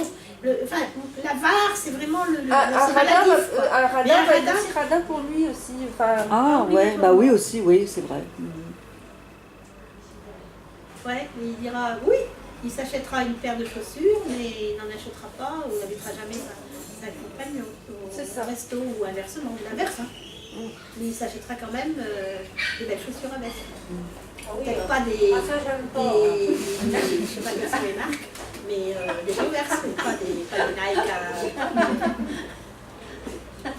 enfin, l'avare, c'est vraiment le. Un radin, maladif, quoi. un radin Mais un va être radin- aussi radin pour lui aussi. Enfin, Ah oui, ouais, d'accord. bah oui aussi, oui, c'est vrai. Ouais, mais il dira oui, il s'achètera une paire de chaussures, mais il n'en achètera pas ou n'invitera jamais sa compagne au C'est ça. resto ou inversement, l'inverse. Hein. Mais il s'achètera quand même des belles chaussures avec. Ah oui, Peut-être pas des. ah, ça, j'aime pas. Je sais pas quelles sont les marques, mais des Converse, mais pas des Nike.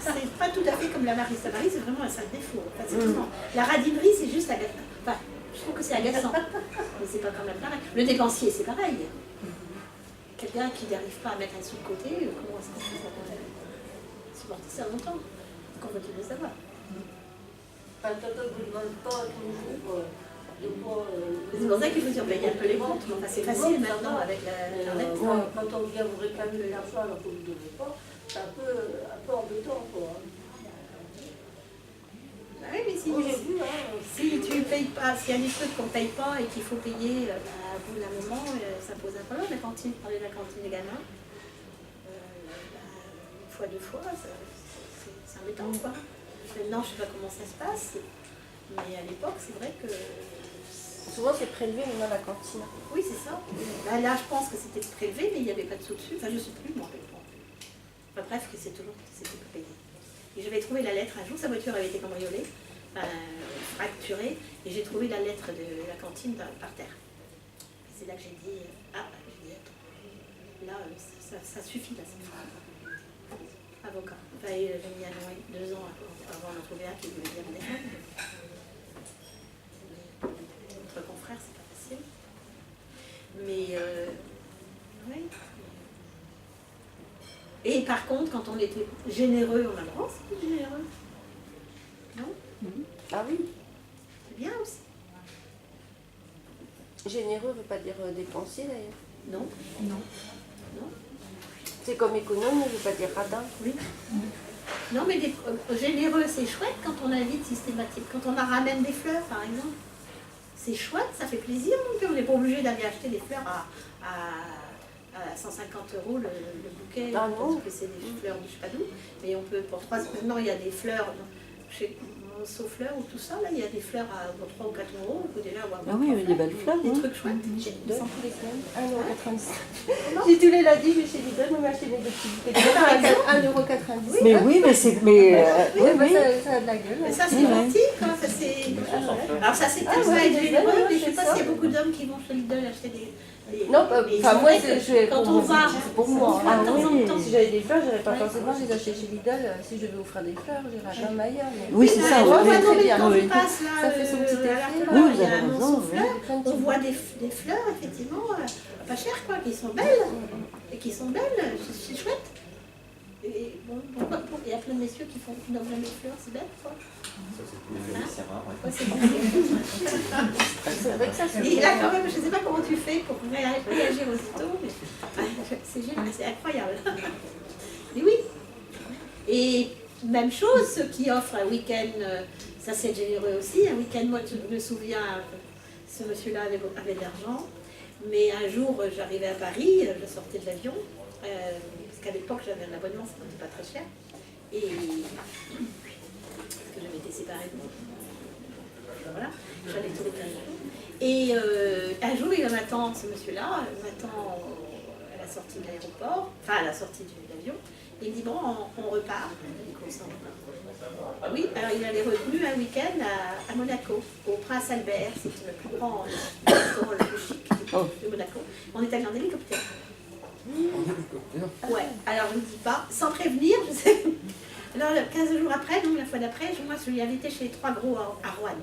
C'est pas tout à fait comme la Marie. La Marie, c'est vraiment un sale défaut. Enfin, c'est vraiment- La radinerie, c'est juste agaçant. Enfin, je trouve que c'est agaçant. Mais c'est pas quand même pareil. Le dépensier, c'est pareil. Quelqu'un qui n'arrive pas à mettre un sou de côté, comment est-ce qu'on peut supporter ça longtemps? Qu'on continue de savoir. Quand on ne vous demande pas toujours de quoi. C'est pour ça qu'il faut surveiller un peu les comptes. Mais enfin, c'est facile maintenant avec Internet. Quand on vient vous réclamer de l'argent alors que vous ne donnez pas, c'est un peu embêtant, quoi. Ah oui, mais si, Moi, j'ai vu, hein. si tu payes pas, s'il y a des trucs qu'on ne paye pas et qu'il faut payer à bout d'un moment, ça pose un problème. La cantine, parler de la cantine des gamins, une fois, deux fois, c'est embêtant, quoi. Maintenant, je ne sais pas comment ça se passe, mais à l'époque, c'est vrai que... souvent, c'est prélevé maintenant la cantine. Oui, c'est ça. Bah, là, je pense que c'était prélevé, mais il n'y avait pas de sous dessus. Enfin, je ne sais plus, je m'en rappelle pas. Enfin, bref, que c'était pas payé. Et j'avais trouvé la lettre un jour, sa voiture avait été cambriolée, fracturée, et j'ai trouvé la lettre de la cantine par terre. Et c'est là que j'ai dit, attends, là, ça suffit, là, c'est avocat. Enfin, j'ai mis 2 ans avant d'en trouver un qui voulait bien me défendre. Entre confrères, c'est pas facile. Mais, oui. Et par contre, quand on était généreux, on a le droit aussi d'être généreux. Non? Ah oui, C'est bien aussi. généreux ne veut pas dire dépensier d'ailleurs. Non? Non. C'est comme économe, ne veut pas dire radin. Oui. Non, mais généreux, c'est chouette quand on invite systématique. Quand on ramène des fleurs, par exemple. C'est chouette, ça fait plaisir. On n'est pas obligé d'aller acheter des fleurs à 150 € le bouquet, Ah non. parce que c'est des fleurs de je sais pas d'où. Mais on peut, pour 3 maintenant, il y a des fleurs, chez Monceau-Fleurs ou tout ça, là, il y a des fleurs à 3 ou 4 €. On peut déjà avoir Ah oui, des belles fleurs. des hein. trucs chouettes. Deux tous les semaines, 1,97 Comment? €. J'ai tous les lundis, je vais chez Lidl, je vais m'acheter mes deux petits bouquets de fleurs à 1,97 €. Mais oui, mais c'est. Mais, oui, Ouais, bah, oui. ça a de la gueule. Mais ça, c'est Oui, ouais. gentil, quoi. Ça, c'est... Alors, ça, c'est peut-être Ah ouais, ça, être Lidl, généreux, ouais, mais je sais c'est pas ça. s'il y a beaucoup d'hommes qui vont chez Lidl acheter des Non, mais enfin c'est moi, vrai que je vais quand pour on moi, va, c'est pour moi. on va de temps en oui. temps. Si j'avais des fleurs, j'irais pas forcément les acheter chez Lidl. Si je devais offrir des fleurs, j'irais à un ailleurs. Mais... Oui, c'est ça. Moi, oui, non, mais bien, quand oui. on passe là, Ça fait son petit à effet. l'Artois, Oui, vous il y a avez un raison, Monceau-Fleurs, oui. on voit des fleurs, effectivement, pas chères, quoi, qui sont belles. Et qui sont belles, c'est chouette. Et bon, il y a plein de messieurs qui n'ont jamais de fleurs, c'est belle, quoi. Ça, c'est plus Oui, c'est rare, ouais. Ouais, c'est bon. C'est vrai que ça, c'est Et là, quand même, je ne sais pas comment tu fais pour réagir aussitôt, mais c'est génial, c'est incroyable. Mais oui. Et même chose, ceux qui offrent un week-end, ça c'est généreux aussi. Un week-end, moi je me souviens, ce monsieur-là avait de l'argent, mais un jour j'arrivais à Paris, je sortais de l'avion, parce qu'à l'époque j'avais un abonnement, ça ne coûtait pas très cher. Et parce que j'avais été séparée de moi. Voilà, j'allais tous les 15 jours. Et un jour, il m'attend, ce monsieur-là, il m'attend à la sortie de l'aéroport, enfin à la sortie de l'avion. Il me dit, bon, on repart. Oui, alors il avait retenu un week-end à Monaco, au Prince Albert, c'est le plus grand restaurant le plus chic de Monaco. On est allé en hélicoptère. Ouais, alors je ne dis pas, sans prévenir, je sais. Alors 15 jours après, donc la fois d'après, moi je lui avais été chez les Trois Gros à Roanne.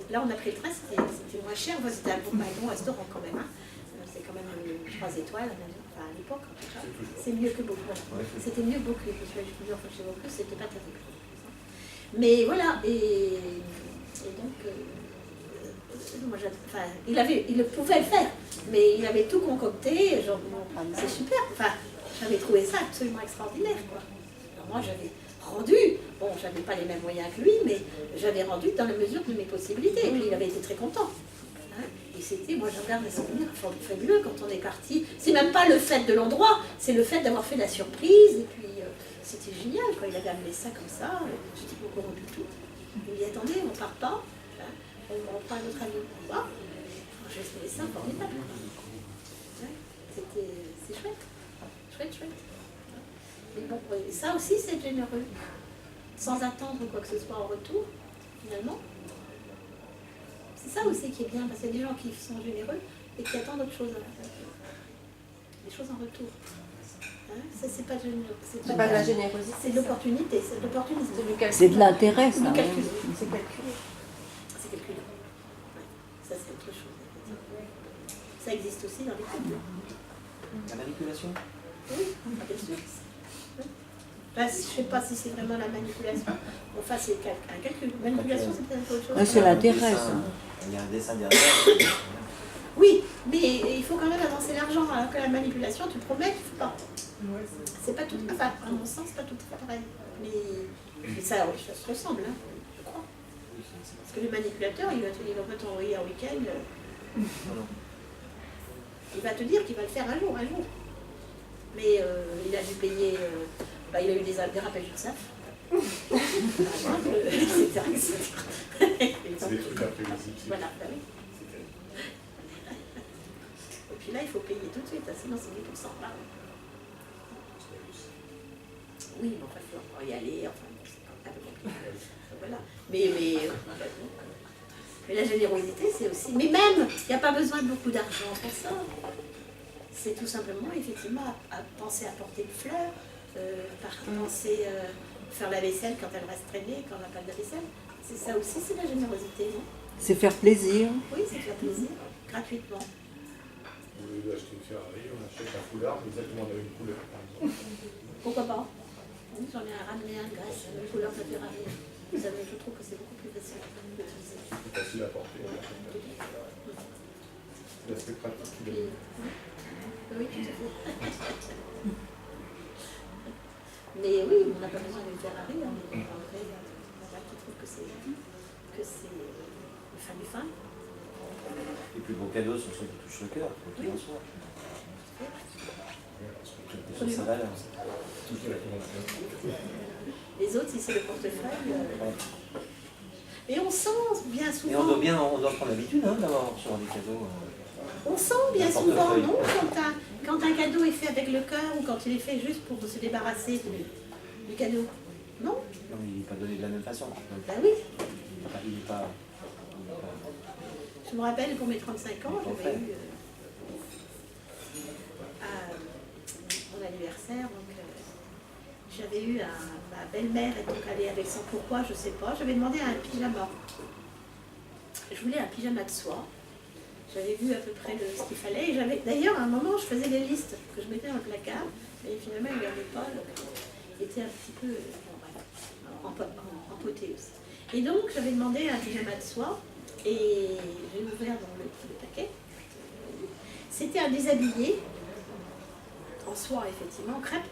Là on a pris le train, c'était moins cher, enfin, c'était un bon restaurant quand même. Hein. C'est quand même 3 étoiles, enfin, à l'époque en tout cas. C'est mieux que beaucoup. Voilà. C'était mieux que beaucoup, je suis allée plusieurs fois chez beaucoup, c'était pas terrible. Mais voilà, et donc, moi, enfin, il pouvait le faire, mais il avait tout concocté, genre, c'est super, enfin, j'avais trouvé ça absolument extraordinaire, quoi. Alors moi, j'avais rendu, bon, j'avais pas les mêmes moyens que lui, mais j'avais rendu dans la mesure de mes possibilités, et puis il avait été très content. Hein. Et c'était, moi, je regarde les souvenirs fabuleux quand on est parti. C'est même pas le fait de l'endroit, c'est le fait d'avoir fait la surprise, et puis c'était génial, quoi. Il avait amené ça comme ça, j'étais pas au courant du tout. Il me dit, attendez, on part pas. On prend un autre avion pour voir. J'ai trouvé ça formidable. Ouais, c'est chouette. Chouette. Mais bon, ça aussi, c'est généreux. Sans attendre quoi que ce soit en retour, finalement. C'est ça aussi qui est bien, parce qu'il y a des gens qui sont généreux et qui attendent autre chose. Des choses en retour. Hein, ça, c'est pas généreux. C'est pas de la générosité. C'est de l'opportunité. C'est de l'opportunisme. C'est de l'intérêt, ça. C'est calculé. C'est calculé. Ouais. Ça, c'est autre chose. Ça existe aussi dans les couples. La manipulation? Oui, bien sûr. Enfin, je ne sais pas si c'est vraiment la manipulation. Enfin, c'est un calcul. Manipulation, c'est peut-être autre chose. C'est l'intérêt, ça. Il y a un dessin derrière. Oui, mais il faut quand même avancer l'argent, alors que la manipulation, tu promets, tu ne fais pas. C'est pas tout, enfin, à mon sens, pas tout à fait pareil. Mais ça se ressemble, hein, je crois. Parce que le manipulateur, il va pas t'envoyer un week-end. Il va te dire qu'il va le faire un jour. Mais il a dû payer, il a eu des rappels du SAF. etc. C'est des trucs imprévisibles. Voilà, bah oui. Et puis là, il faut payer tout de suite, sinon c'est 10%. Là. Oui, bon, enfin, il faut y aller, enfin, c'est un peu compliqué. Voilà. Mais la générosité, c'est aussi... Mais même, il n'y a pas besoin de beaucoup d'argent pour ça. C'est tout simplement, effectivement, à penser à porter une fleur, penser faire la vaisselle quand elle reste traînée, quand on n'a pas de la vaisselle. C'est ça aussi, c'est la générosité, non? C'est faire plaisir. Oui, c'est faire plaisir, gratuitement. Au lieu d'acheter une Ferrari, on achète un foulard exactement de la même couleur, par exemple. Pourquoi pas? Oui, j'en ai ramené un de Grèce, la couleur de la Ferrari. Vous savez, je trouve que c'est beaucoup plus facile d'utiliser. C'est facile à porter. C'est l'aspect pratique qui est. Oui, tout à fait. Mais oui, on n'a pas besoin d'une Ferrari, hein, mais en vrai, il y en a qui trouvent que c'est le fin. Les plus beaux cadeaux sont ceux qui touchent le cœur, quoi qu'il en soit. Quelle que soit sa valeur. Les autres, si c'est le portefeuille. Mais on sent bien souvent. Et on doit prendre l'habitude d'avoir sur des cadeaux. On sent bien souvent, non, quand un cadeau est fait avec le cœur ou quand il est fait juste pour se débarrasser du cadeau. Non? Non, il n'est pas donné de la même façon. Ben oui. Il n'est pas. Je me rappelle pour mes 35 ans, j'avais eu à mon anniversaire, donc j'avais eu ma belle-mère est donc allée avec son pourquoi, je sais pas, j'avais demandé un pyjama. Je voulais un pyjama de soie. J'avais vu à peu près ce qu'il fallait. Et d'ailleurs, à un moment, je faisais des listes que je mettais dans le placard, mais finalement, il n'y avait pas. Donc, il était un petit peu empoté aussi. Et donc, j'avais demandé un pyjama de soie, et j'ai ouvert dans le paquet. C'était un déshabillé, en soie, effectivement, crêpe,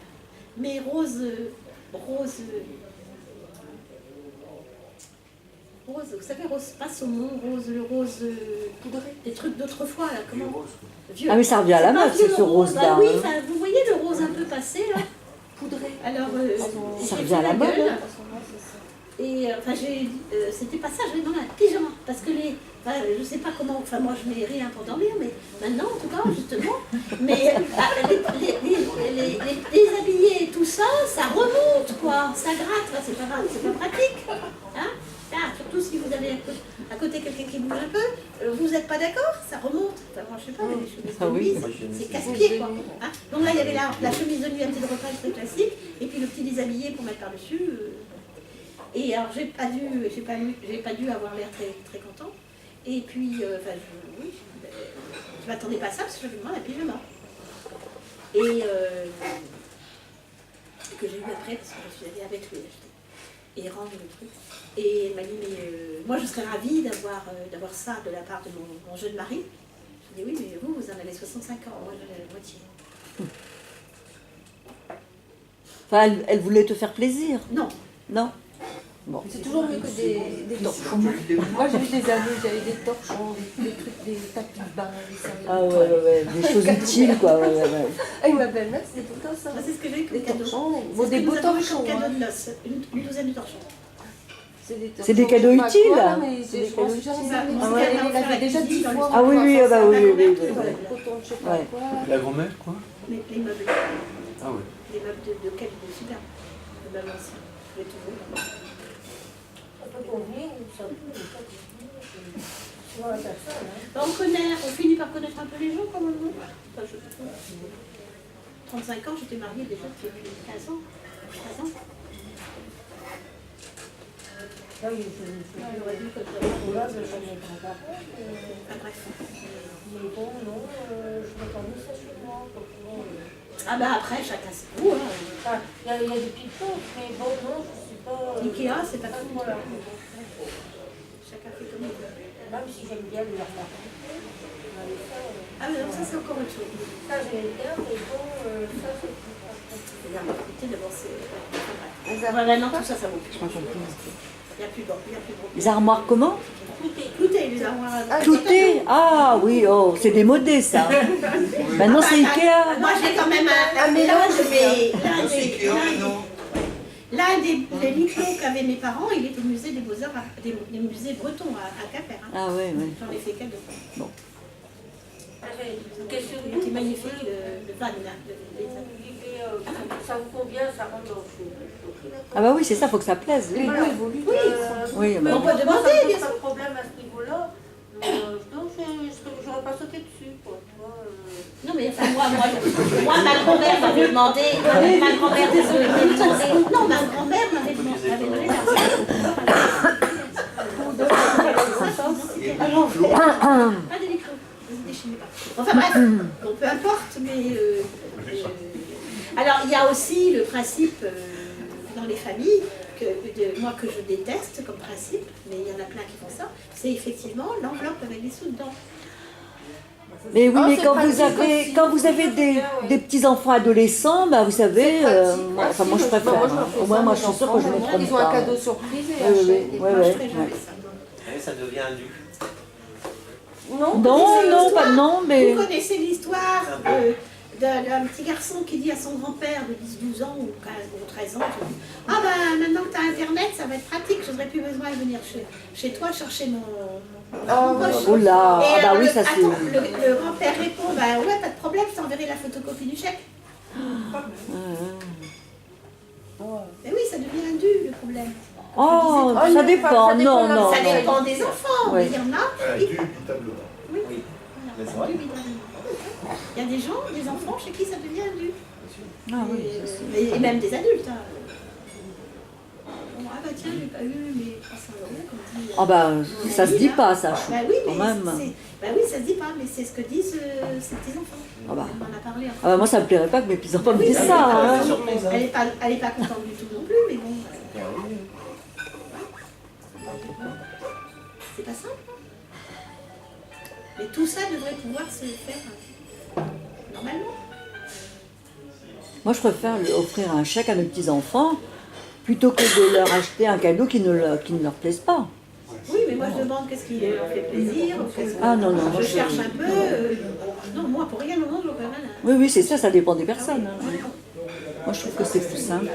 mais rose, vous savez, rose, pas saumon, le rose poudré, des trucs d'autrefois, là, comment? Vieux. Ah mais ça revient à la mode, c'est ce rose-là. Bah oui, vous voyez le rose un peu passé, là, poudré. Alors, ça revient à la mode. Et enfin, c'était pas ça, j'avais demandé un pyjama, parce que je sais pas comment, enfin moi je mets rien pour dormir, mais maintenant en tout cas, justement, mais les habillés et tout ça, ça remonte quoi, ça gratte, c'est pas pratique. Hein? Là, surtout surtout si vous avez à côté quelqu'un qui bouge un peu, vous n'êtes pas d'accord, ça remonte. Enfin, moi, je sais pas, les chemises Ah de oui. nuit, c'est casse-pied, quoi. Hein. Donc là, il y avait la chemise de nuit à petit repas très classique, et puis le petit déshabillé pour mettre par-dessus. Et alors, j'ai pas dû avoir l'air très, très content. Et puis, oui, je m'attendais pas à ça, parce que j'avais demandé un pyjama. Et que j'ai eu après, parce que je suis allée avec lui acheter. Et rendre le truc. Et elle m'a dit, mais moi je serais ravie d'avoir ça de la part de mon jeune mari. Je lui ai dit, oui, mais vous en avez 65 ans, moi j'en ai la moitié. Enfin, elle voulait te faire plaisir. Non. Non. Bon. C'est toujours mieux que des torchons. Moi j'ai eu des années, j'avais des torchons, des trucs, des tapis de bain, des serviettes. Ah ouais, des choses utiles quoi. Ouais. Avec ma belle-mère, c'était tout le temps ça. Moi, c'est ce que j'ai eu comme Des cadeau. torchons, C'est bon, ce des que beaux nous avons eu torchons. comme cadeau hein. de noces, une douzaine de torchons. C'est des cadeaux je sais pas utiles, quoi, là. mais C'est des je m'en cadeaux suis jamais utiles. servi. Ah Parce ouais. qu'elle l'avait déjà 10 fois. Ah oui, oui, bah oui. Coton, je sais pas Ouais. quoi. La grand-mère, quoi. Les meubles. Ah ouais. Les meubles de qualité, super. Les meubles anciens. Je les trouve. Ça peut convenir ou ça peut ne pas convenir. C'est souvent la personne. Hein. On finit par connaître un peu les gens quand même, non? Enfin, 35 ans, j'étais mariée déjà depuis 15 ans. 13 ans. Là, j'aurais dû que ça soit là, je n'ai pas parlé. Enfin, bref. Mais bon, non, je m'attendais ça chez moi. Ah bah après, chacun ses goûts. Hein. Enfin, il y a des petites choses, mais bon, non, je ne suis pas. Ikea, c'est pas tout. Voilà. Chacun fait comme il veut. Même si j'aime bien les armoires. Ah mais non, ça c'est encore autre chose. Ça, j'aime bien, mais bon, ça, c'est plus. Les armoires cloutées, d'abord c'est... Les Vraiment, tout ça, ça vaut plus. Je crois qu'on peut. Il n'y a plus de il y a plus de Les armoires comment? Cloutées, les armoires. Cloutées. Ah oui, oh, c'est démodé ça. Maintenant c'est Ikea. Moi j'ai quand même un mélange, mais l'un des litos qu'avaient mes parents, il était au musée des Beaux-Arts, des musées bretons à Quimper. Hein. Ah ouais. J'en ai fait cadeau. Bon. Une question de C'était magnifique, le van, là, ça vous convient, ça rentre dans le feu. Ah bah oui, c'est ça, faut que ça plaise. Oui. Voilà. Oui, Mais bah, on peut demander, ça bien pose pas sûr. de problème à ce niveau-là. Donc, j'aurais pas sauté dessus, quoi. Tu vois, Non mais enfin, moi ma grand-mère m'avait demandé, ma grand-mère m'avait demandé, non ma grand-mère m'avait demandé pas des micros, ne déchaînez pas. Enfin bref, bon, peu importe, mais alors il y a aussi le principe dans les familles moi que je déteste comme principe, mais il y en a plein qui font ça, c'est effectivement l'enveloppe avec des sous dedans. mais oui, Oh, mais c'est quand vous avez des petits enfants adolescents, bah vous savez, enfin moi je préfère. Au moins moi je suis sûre que je ne me trompe Ils ont un pas. cadeau surprise et Oui, achètent. oui, Moi je ferais jamais ça. Et ça devient un dû. Non, Non, mais Vous connaissez l'histoire d'un petit garçon qui dit à son grand-père de 10-12 ans ou 15 ou 13 ans, ah ben maintenant que tu as internet, ça va être pratique, je n'aurais plus besoin de venir chez toi chercher mon poche. oh là, Et ah bah alors, oui, ça attends, c'est. le grand-père répond, bah ouais, pas de problème, je t'enverrai la photocopie du chèque. Mais oui, ça devient un dû, le problème. Oh, Oh, ça non, dépend, ça dépend non, de non. Ça non. dépend des enfants, Ouais. mais il y en a. Indubitablement. Oui. Mais c'est vrai. Il y a des gens, des enfants chez qui ça devient un dû. Ah oui, ça, c'est- Et même des adultes. Hein. Bon, ah bah tiens, j'ai pas eu mes 300 €, comme dit. Ah bah ça se dit pas ça. Bah oui, quand mais même. bah oui, ça se dit pas, mais c'est ce que disent ces petits enfants. Ah bah. On en a parlé. Ah bah moi ça me plairait pas que mes petits-enfants me disent ça. Hein. C'est surprise, hein. Elle est pas contente du tout non plus, mais bon. C'est pas simple. Hein. Mais tout ça devrait pouvoir se faire normalement. Moi je préfère offrir un chèque à mes petits-enfants plutôt que de leur acheter un cadeau qui ne leur plaise pas. Oui, mais moi je demande qu'est-ce qui leur fait plaisir. Ah non, non, moi, Je cherche un peu. Non, moi pour rien au monde, je vois quand même. Oui, oui, c'est ça dépend des personnes. Hein. Moi je trouve que c'est plus simple.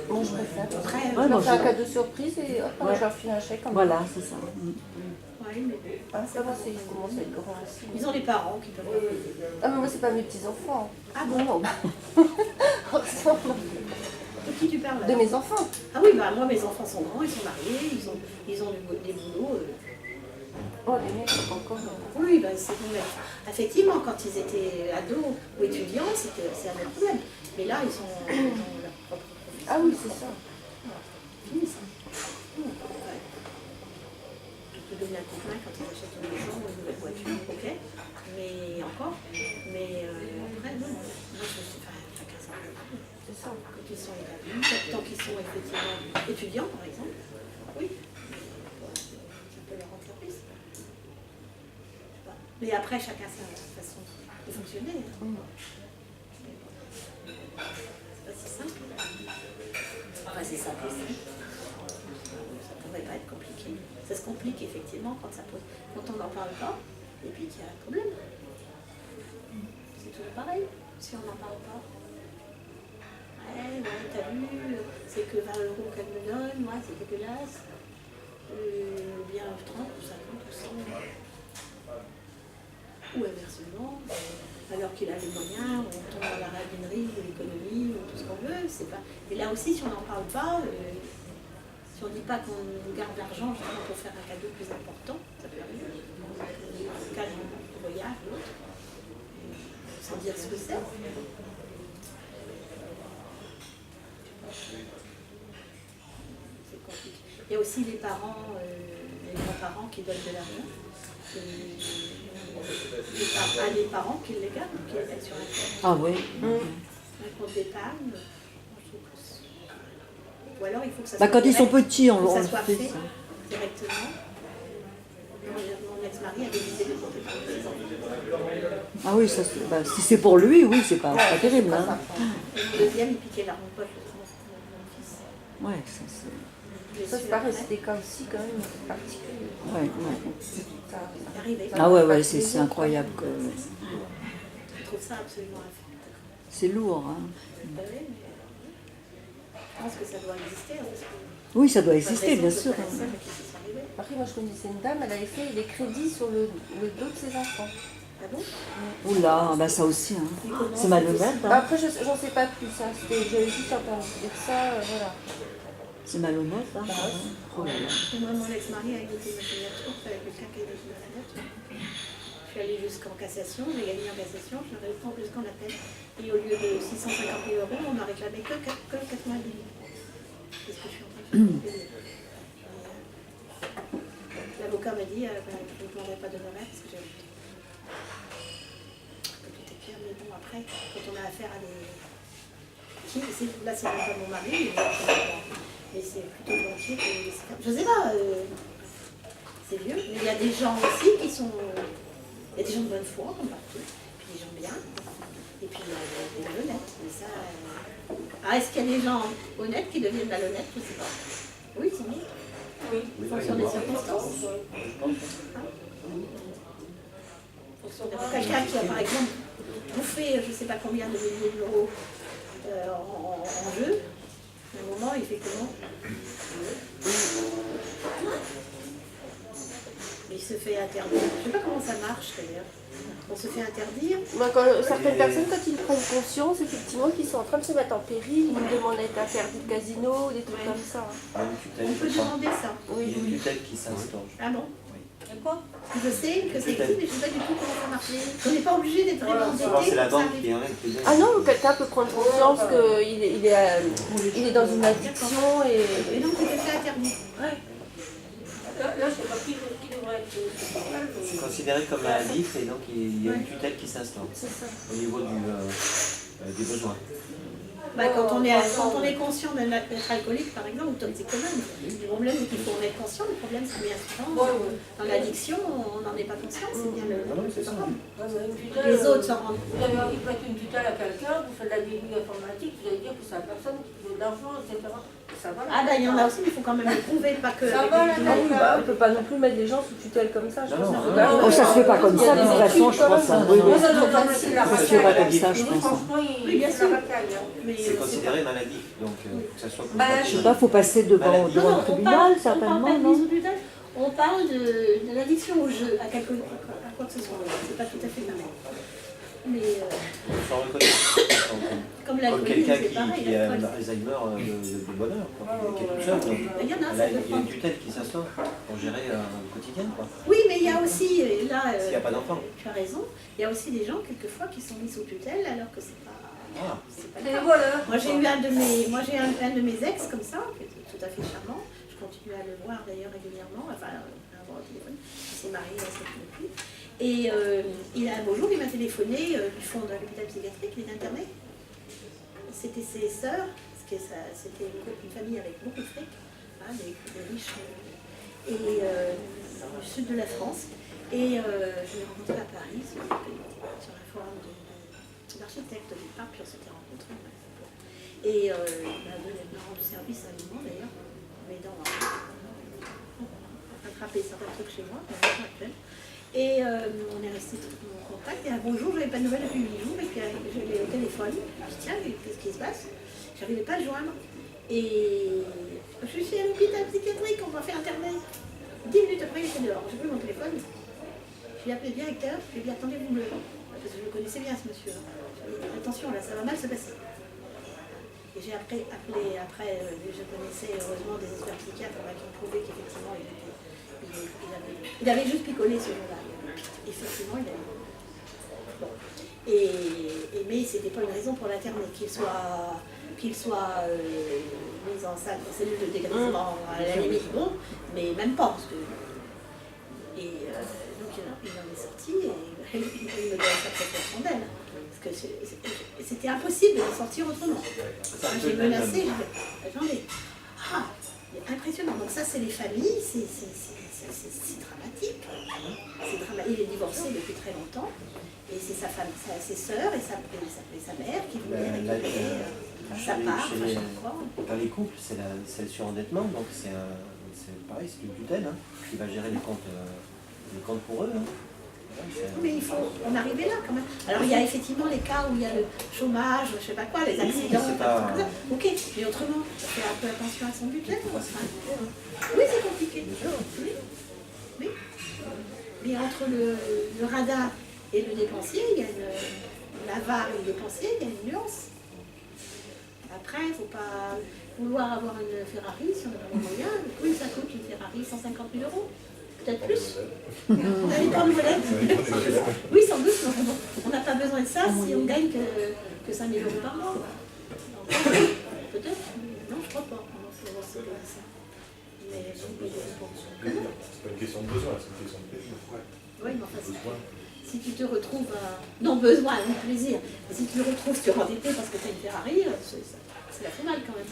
Moi, je préfère. Après, Ouais, Je leur moi, fais un je- cadeau surprise et hop, je leur file un chèque. Comme Voilà, c'est ça. ouais, mais ça. Ça va, ils commencent à être grands aussi. ils ont des parents qui peuvent. Ah, mais moi, c'est pas mes petits-enfants. Ah bon? De qui tu parles De là? mes enfants. Ah oui, bah moi mes enfants sont grands, ils sont mariés, ils ont des boulots. Oh, les mecs, c'est encore. Oui, bah c'est bon. Effectivement, quand ils étaient ados ou étudiants, c'est un autre problème. Mais là, ils ont leur propre profession. Ah oui, c'est ça. Fini ça. Ouais. Tu peux donner un coup de main quand ils achètent une maison ou une nouvelle voiture, ok. Mais encore. Mais après, non. Moi, je suis pas chacun ça. C'est ça. Quand ils sont adultes, tant qu'ils sont effectivement étudiants, par exemple, oui. Ça peut leur rendre service. Mais après, chacun sa façon de fonctionner. C'est pas si simple. Enfin, c'est simple aussi. Ça pourrait pas être compliqué. Ça se complique effectivement quand on n'en parle pas et puis qu'il y a un problème. C'est toujours pareil si on n'en parle pas. Ouais, t'as vu, c'est que 20 € qu'elle me donne, moi c'est dégueulasse. Bien 30 ou 50 ou 100. Ou inversement, alors qu'il a les moyens, on tombe dans la rabinerie ou l'économie ou tout ce qu'on veut. C'est pas... Et là aussi, si on n'en parle pas, si on ne dit pas qu'on garde l'argent justement pour faire un cadeau plus important, ça peut arriver. Un cadeau de voyage ou autre, sans dire ce que c'est. C'est compliqué. Il y a aussi les parents, les grands-parents qui donnent de l'argent. Des parents qui les gardent, qui les mettent sur un compte. Ah oui. Un compte d'épargne. Ou alors il faut que ça soit. Bah, quand ils sont petits, on que ça le soit fait. fait Ça. directement. Mon ex-mari avait visé le compte d'épargne de ses enfants. Ah oui, ça, bah, si c'est pour lui, oui, c'est pas terrible. Hein. Et le deuxième, il piquait l'argent de poche de mon fils. Ouais, ça c'est. Ça, c'est pareil, c'est des cas aussi quand même particuliers. Ouais, ouais. Ça, C'est arrivé. Ah ouais, ouais, c'est incroyable. Je trouve ça absolument affreux. C'est lourd. Hein. Ben oui, mais je pense que ça doit exister. Hein, parce que Oui, ça doit pas de exister, raison bien que ce sûr. soit la seule qui se soit arrivée. Après, moi, je connaissais une dame, elle avait fait des crédits sur le dos de ses enfants. Ah bon? Oula, bah ça aussi. Hein. Et comment C'est malhonnête. Hein. Après, j'en sais pas plus, ça. J'avais juste entendu dire ça, voilà. C'est malhonnête. Hein. Bah, Oh là là. Et moi, mon ex-mari a été ma signature, avec quelqu'un qui a été ma signature. Je suis allée jusqu'en cassation, j'ai gagné en cassation, je n'arrive pas jusqu'en appel. Et au lieu de 650 000 €, on m'a réclamé que 90 000 €. C'est ce que je suis en train de faire. L'avocat m'a dit, je ne demanderai pas d'honoraires parce que j'ai honte. Tout est clair, mais bon, après, quand on a affaire à des... Là, c'est même pas mon mari, mais c'est plutôt le banquier que... Je sais pas, c'est vieux, mais il y a des gens aussi qui sont... Il y a des gens de bonne foi, comme partout, puis des gens bien, et puis il y a des malhonnêtes. Mais ça... Ah, est-ce qu'il y a des gens honnêtes qui deviennent malhonnêtes? Je ne sais pas. Oui, sans doute. Oui. En fonction des circonstances. Quelqu'un qui a par exemple bouffé je ne sais pas combien de milliers d'euros en jeu, à un moment il fait comment? Il se fait interdire. Je ne sais pas comment ça marche d'ailleurs. On se fait interdire. Moi, certaines personnes, quand ils prennent conscience, effectivement, qu'ils sont en train de se mettre en péril, ils nous demandent d'être interdits de casino, des trucs Ouais. comme ça. Il y a une tutelle, On peut je crois. demander ça. Il y a une tutelle qui s'instaure. Ah bon? Et quoi? Je sais que c'est écrit, mais je ne sais pas du tout comment ça marche. On n'est pas obligé d'être vraiment Souvent, endetté c'est la pour ça banque qui arrive. enlève les dettes. Ah non, quelqu'un peut prendre conscience qu'il est dans une addiction et... Et donc il te fait interdit. Là, je sais pas qui devrait être. C'est considéré comme maladif et donc il y a une tutelle qui s'instaure C'est ça. au niveau des besoins. Bah, quand on est conscient d'être alcoolique, par exemple, ou toxicomane, le problème c'est qu'il faut en être conscient. Le problème, c'est bien souvent, dans l'addiction, on n'en est pas conscient, c'est bien le symptôme. Les autres s'en rendent. Vous avez prêté une tutelle à quelqu'un, vous faites de la débit informatique, vous allez dire que c'est la personne qui veut de l'argent, etc. Ça va, Ah ben il y en a aussi, mais il faut quand même le prouver, pas que... Ça va, la Ah oui, bah, on peut pas non plus mettre les gens sous tutelle comme ça. Je Non, pense. non, Faut quand même- Oh, ça se fait pas comme ça, de toute façon, je pense. Hein. Oui, oui. Ça doit pas laisser la Ça se fait pas comme ça, je Oui, pense. franchement, Oui, bien il sûr. la racaille. Mais C'est considéré maladif, donc que ça soit pour Bah, Je sais pas, faut passer devant Non, non, le tribunal, on certainement, parle non? on parle de l'addiction au jeu, à quoi que ce soit. C'est pas tout à fait pareil. Mais Sans reconnaître. comme Comme l'alcool, quelqu'un c'est pareil. qui a l'alcool, Alzheimer de bonheur, quoi, qui est tout seul. Donc, il y en a, là, ça il y peut a une prendre. tutelle qui s'assoit pour gérer le quotidien, quoi. Oui, mais il y a aussi, là, S'il n'y a pas d'enfant. tu as raison, il y a aussi des gens, quelquefois, qui sont mis sous tutelle alors que c'est pas Ah. le C'est cas. les voleurs. Moi, j'ai eu un de mes ex comme ça, qui était tout à fait charmant. Je continue à le voir d'ailleurs régulièrement, enfin, à avoir au téléphone. Il s'est marié, il ne sait plus. Et un beau jour, il m'a téléphoné du fond de l'hôpital psychiatrique, il est interné. C'était ses sœurs, parce que c'était une famille avec beaucoup de fric, hein, des riches, du sud de la France. Et je l'ai rencontré à Paris, sur un forum d'architectes au départ, puis on s'était rencontrés. Et il m'a rendu service à un moment d'ailleurs, m'aidant à rattraper certains trucs chez moi, dans la situation actuelle. Et on est resté en contact. Et un beau jour, je n'avais pas de nouvelles depuis 8 jours. Et puis je l'ai au téléphone. Je me dis, tiens, qu'est-ce qui se passe? Je n'arrivais pas à le joindre. Et je suis à l'hôpital psychiatrique, on m'a fait interner. 10 minutes après, il était dehors. J'ai pris mon téléphone. Je lui ai appelé le directeur. Je lui ai dit, attendez, vous me le. Parce que je le connaissais bien, ce monsieur. Je lui ai dit, attention, là, ça va mal se passer. Et j'ai appelé après, je connaissais heureusement des experts psychiatres qui ont prouvé qu'effectivement, il avait juste picolé ce jour-là. Effectivement, il avait. Bon. Mais ce n'était pas une raison pour l'interner, qu'il soit mis en cellule de dégradement à la limite, bon, mais même pas. Parce que, donc il en est sorti et il me donne sa prestation d'aide. Parce que c'était impossible de sortir autrement. J'ai menacé, attendez. Ah, impressionnant. Donc ça, c'est les familles, c'est dramatique. Il est divorcé depuis très longtemps. Et c'est sa femme, ses sœurs et sa mère qui voulaient récupérer sa part. Dans les couples, c'est le surendettement, donc c'est pareil, c'est une tutelle qui va gérer les comptes pour eux. Mais il faut en arriver là quand même. Alors il y a effectivement les cas où il y a le chômage, je sais pas quoi, les accidents, comme ça. Ok, mais autrement, faire un peu attention à son budget. Oui, c'est compliqué. Oui. Mais entre le radar et le dépensier, il y a l'avare et le dépensier, il y a une nuance. Après, il ne faut pas vouloir avoir une Ferrari si on n'a pas les moyens. Oui, ça coûte une Ferrari 150 000 €. Peut-être plus. On n'avait pas de modèle. Oui, sans doute. On n'a pas besoin de ça si on gagne que 5 000 € par mois. Peut-être. Non, je crois pas. C'est comme ça. Mais c'est pas une question de besoin, c'est une question de plaisir. Oui, mais enfin, si tu te retrouves non, besoin, non, plaisir. Mais si tu te retrouves surendetté parce que tu as une Ferrari, c'est la fait mal quand même.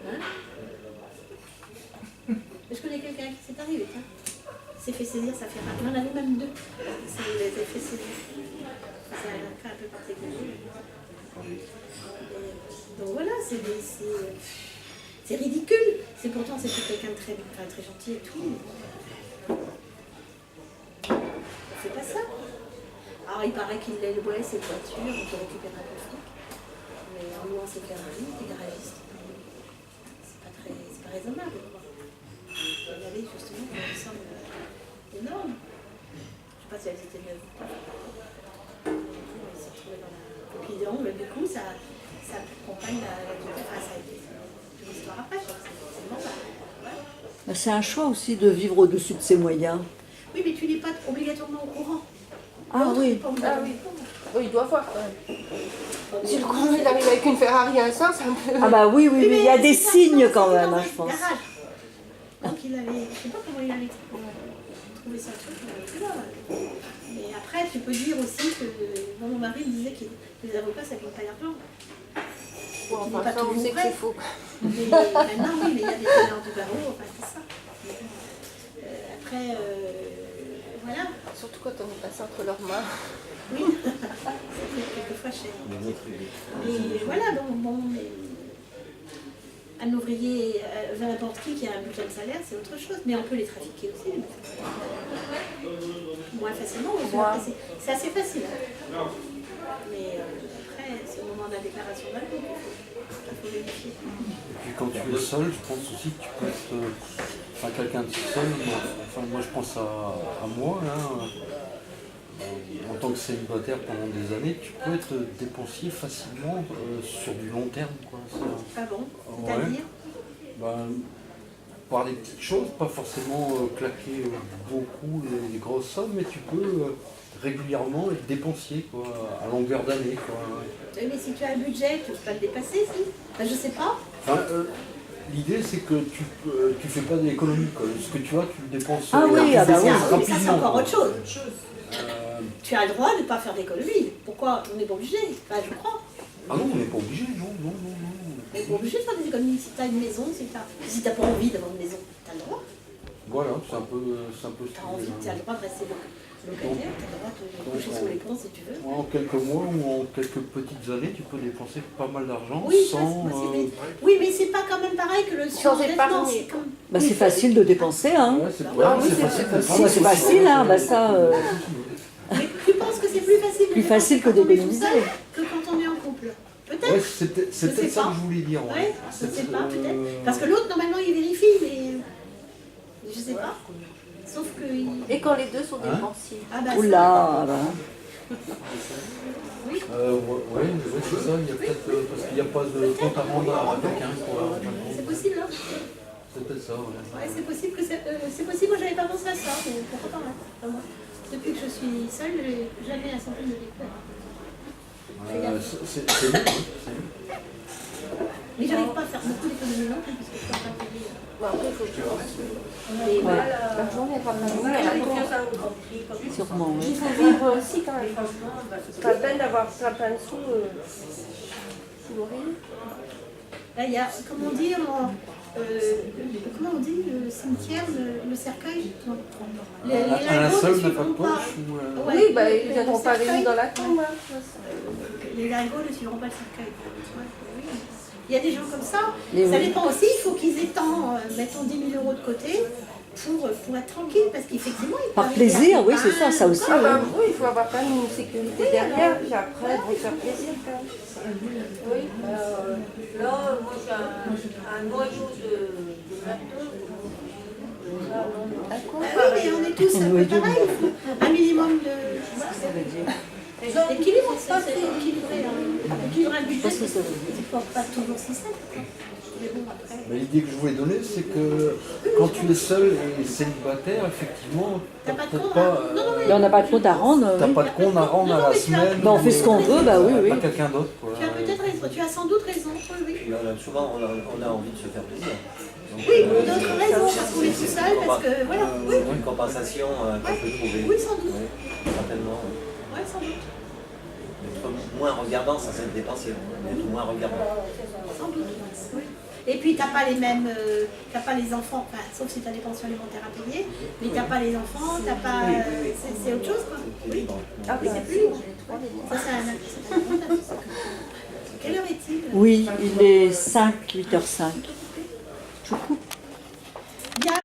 Hein? Je connais quelqu'un qui s'est arrivé, tiens. S'est fait saisir sa Ferrari. Il en avait même deux. Il les a fait saisir. C'est un cas un peu particulier. Donc voilà, c'est ridicule. Pourtant, c'était quelqu'un de très gentil et tout. C'est pas ça. Alors, il paraît qu'il louait ses voitures, donc il récupère un peu de fric. Mais en louant ses Ferrari, il est garagiste. C'est pas raisonnable. Il y avait justement une somme énorme. Je ne sais pas si elles étaient mieux. Il s'est retrouvé dans la. Et puis donc, du coup, ça accompagne la vie. Enfin, ça a été une histoire après. C'est normal. Ouais. C'est un choix aussi de vivre au-dessus de ses moyens. Oui, mais tu n'es pas obligatoirement au courant. Ah oui. Ah oui. Oui, il doit voir quand même. Si le con il arrive avec une Ferrari à ça, ça me. Ah bah oui, il y a des signes quand même, je pense. Donc il avait, je ne sais pas comment il avait trouvé ça truc, il était là. Mais après, tu peux dire aussi que mon mari me disait que les avocats, ça ne gagne pas d'argent. Bon, enfin, ça, on sait que c'est faux. Mais maintenant, oui, mais il y a des teneurs du barreau, enfin c'est ça. Après, voilà. Surtout quand on est passé entre leurs mains. Oui, ça fait quelquefois cher. Et voilà, donc bon, mais un ouvrier, n'importe qui a un budget de salaire, c'est autre chose. Mais on peut les trafiquer aussi. Moins facilement, c'est assez facile. Mais après, c'est au moment de la déclaration d'impôt qu'il faut vérifier. Et puis quand tu es seul, je pense aussi que tu peux être quelqu'un de seul. Enfin, moi je pense à moi, là. en tant que célibataire pendant des années, tu peux être dépensier facilement sur du long terme, quoi. Ah bon? Ouais. C'est-à-dire? Ben, par des petites choses, pas forcément claquer beaucoup des grosses sommes, mais tu peux régulièrement être dépensier, quoi, à longueur d'année, quoi. Oui, mais si tu as un budget, tu ne peux pas le dépasser, si? Enfin, je sais pas. Enfin, l'idée, c'est que tu fais pas d'économie, quoi. Ce que tu as, tu le dépenses Ah oui, ah bah oui. Mais ça, c'est encore autre chose. Euh, Tu as le droit de ne pas faire d'économie. Pourquoi? On n'est pas obligé. Enfin, je crois. Ah non, on n'est pas obligé, non. On n'est pas obligé de faire des économies. Si tu as une maison, si tu n'as pas envie d'avoir une maison, tu as le droit. Voilà, c'est un peu Tu as envie, tu as le droit de rester locataire, tu as le droit de coucher sous les ponts si tu veux. En quelques mois ou en quelques petites années, tu peux dépenser pas mal d'argent Oui, sans... oui, mais c'est pas quand même pareil que le surendettement. C'est comme... Bah, c'est facile de dépenser, hein. Ouais, c'est Ah oui, facile. Ah, bah, c'est facile, hein. Bah, ça, Mais tu penses que c'est plus facile Plus facile que quand on est tout d'économiser. seul que quand on est en couple? Peut-être. Ouais, c'est peut-être sais ça pas. que je voulais dire. Ouais, je sais pas, peut-être. Parce que l'autre, normalement, il vérifie, mais je sais pas. Sauf que... Et quand les deux sont Hein? dépensiers. Ah bah, Oula, bah. oui. Ouais, c'est ça, il y a peut-être... parce qu'il n'y a pas de compte à rendre à quelqu'un, quoi. C'est possible, hein? C'est peut-être ça, ouais. Ouais, c'est possible que c'est possible. Moi, j'avais pas pensé à ça, mais pourquoi pas, hein? Enfin, moi, depuis que je suis seule, j'ai jamais la santé de découvrir. C'est mieux, hein. Mais j'arrive pas à faire beaucoup d'économies non plus, parce que je peux pas payer. Bon, après, il faut que tu Mais voilà. l'argent viendra pas de Ouais, nous. la confiance à l'autre. Sûrement, oui. Il faut vivre aussi quand même. Franchement, bah, C'est pas la peine d'avoir plein de sous sous l'oreiller. Là, il y a, comment on dit, comment on dit, le cimetière, le cercueil? Non. Les Un lingots seul ne n'a pas de suivront pas. poche ou... Ouais, Oui, bah, ils le viendront pas avec cercueil. nous dans la tombe. Hein. Les lingots ne suivront pas le cercueil. Ouais, oui. Il y a des gens comme ça. Mais Ça oui. dépend aussi, il faut qu'ils aient tant, mettons 10 000 € de côté pour être tranquille, parce qu'effectivement, ils Par peuvent plaisir, arriver oui, à c'est ça, ça aussi. Ah bah Oui. oui, il faut avoir quand même une sécurité derrière, puis après, pour faire plaisir quand même. oui, là, moi j'ai un noyau de marteau. Ah oui, mais on est tous un peu pareil. Il faut un minimum d'équilibre, ça c'est équilibré. Équilibrer un budget, c'est pas toujours si simple. Mais bon, après. Mais l'idée que je voulais donner, c'est que quand tu es seul et célibataire, effectivement, T'as t'as pas de peut-être compte, pas... hein. Non, non, mais- Là, on n'a pas de compte à rendre. T'as Oui. pas de compte à rendre Non, à la mais tu as- semaine. Bah, on fait ce qu'on veut, bah oui, oui. Pas quelqu'un d'autre, quoi. Tu as peut-être raison, tu as sans doute raison, oui. Puis souvent, on a envie de se faire plaisir. Donc, Oui, pour d'autres raisons, parce qu'on est tout seul, parce que voilà, oui, Une compensation qu'on peut trouver. oui, sans doute, Oui, certainement. Oui. ouais, sans doute, Être moins regardant, ça c'est dépensier. Être moins regardant. sans doute, oui. Et puis t'as pas les mêmes, t'as pas les enfants, enfin, sauf si t'as des pensions alimentaires à payer, mais t'as pas les enfants, t'as pas, c'est autre chose quoi. Oui, Ah oui, c'est plus libre. Ça c'est un avantage. Quelle heure est-il? Oui, il est 8h05. Je coupe.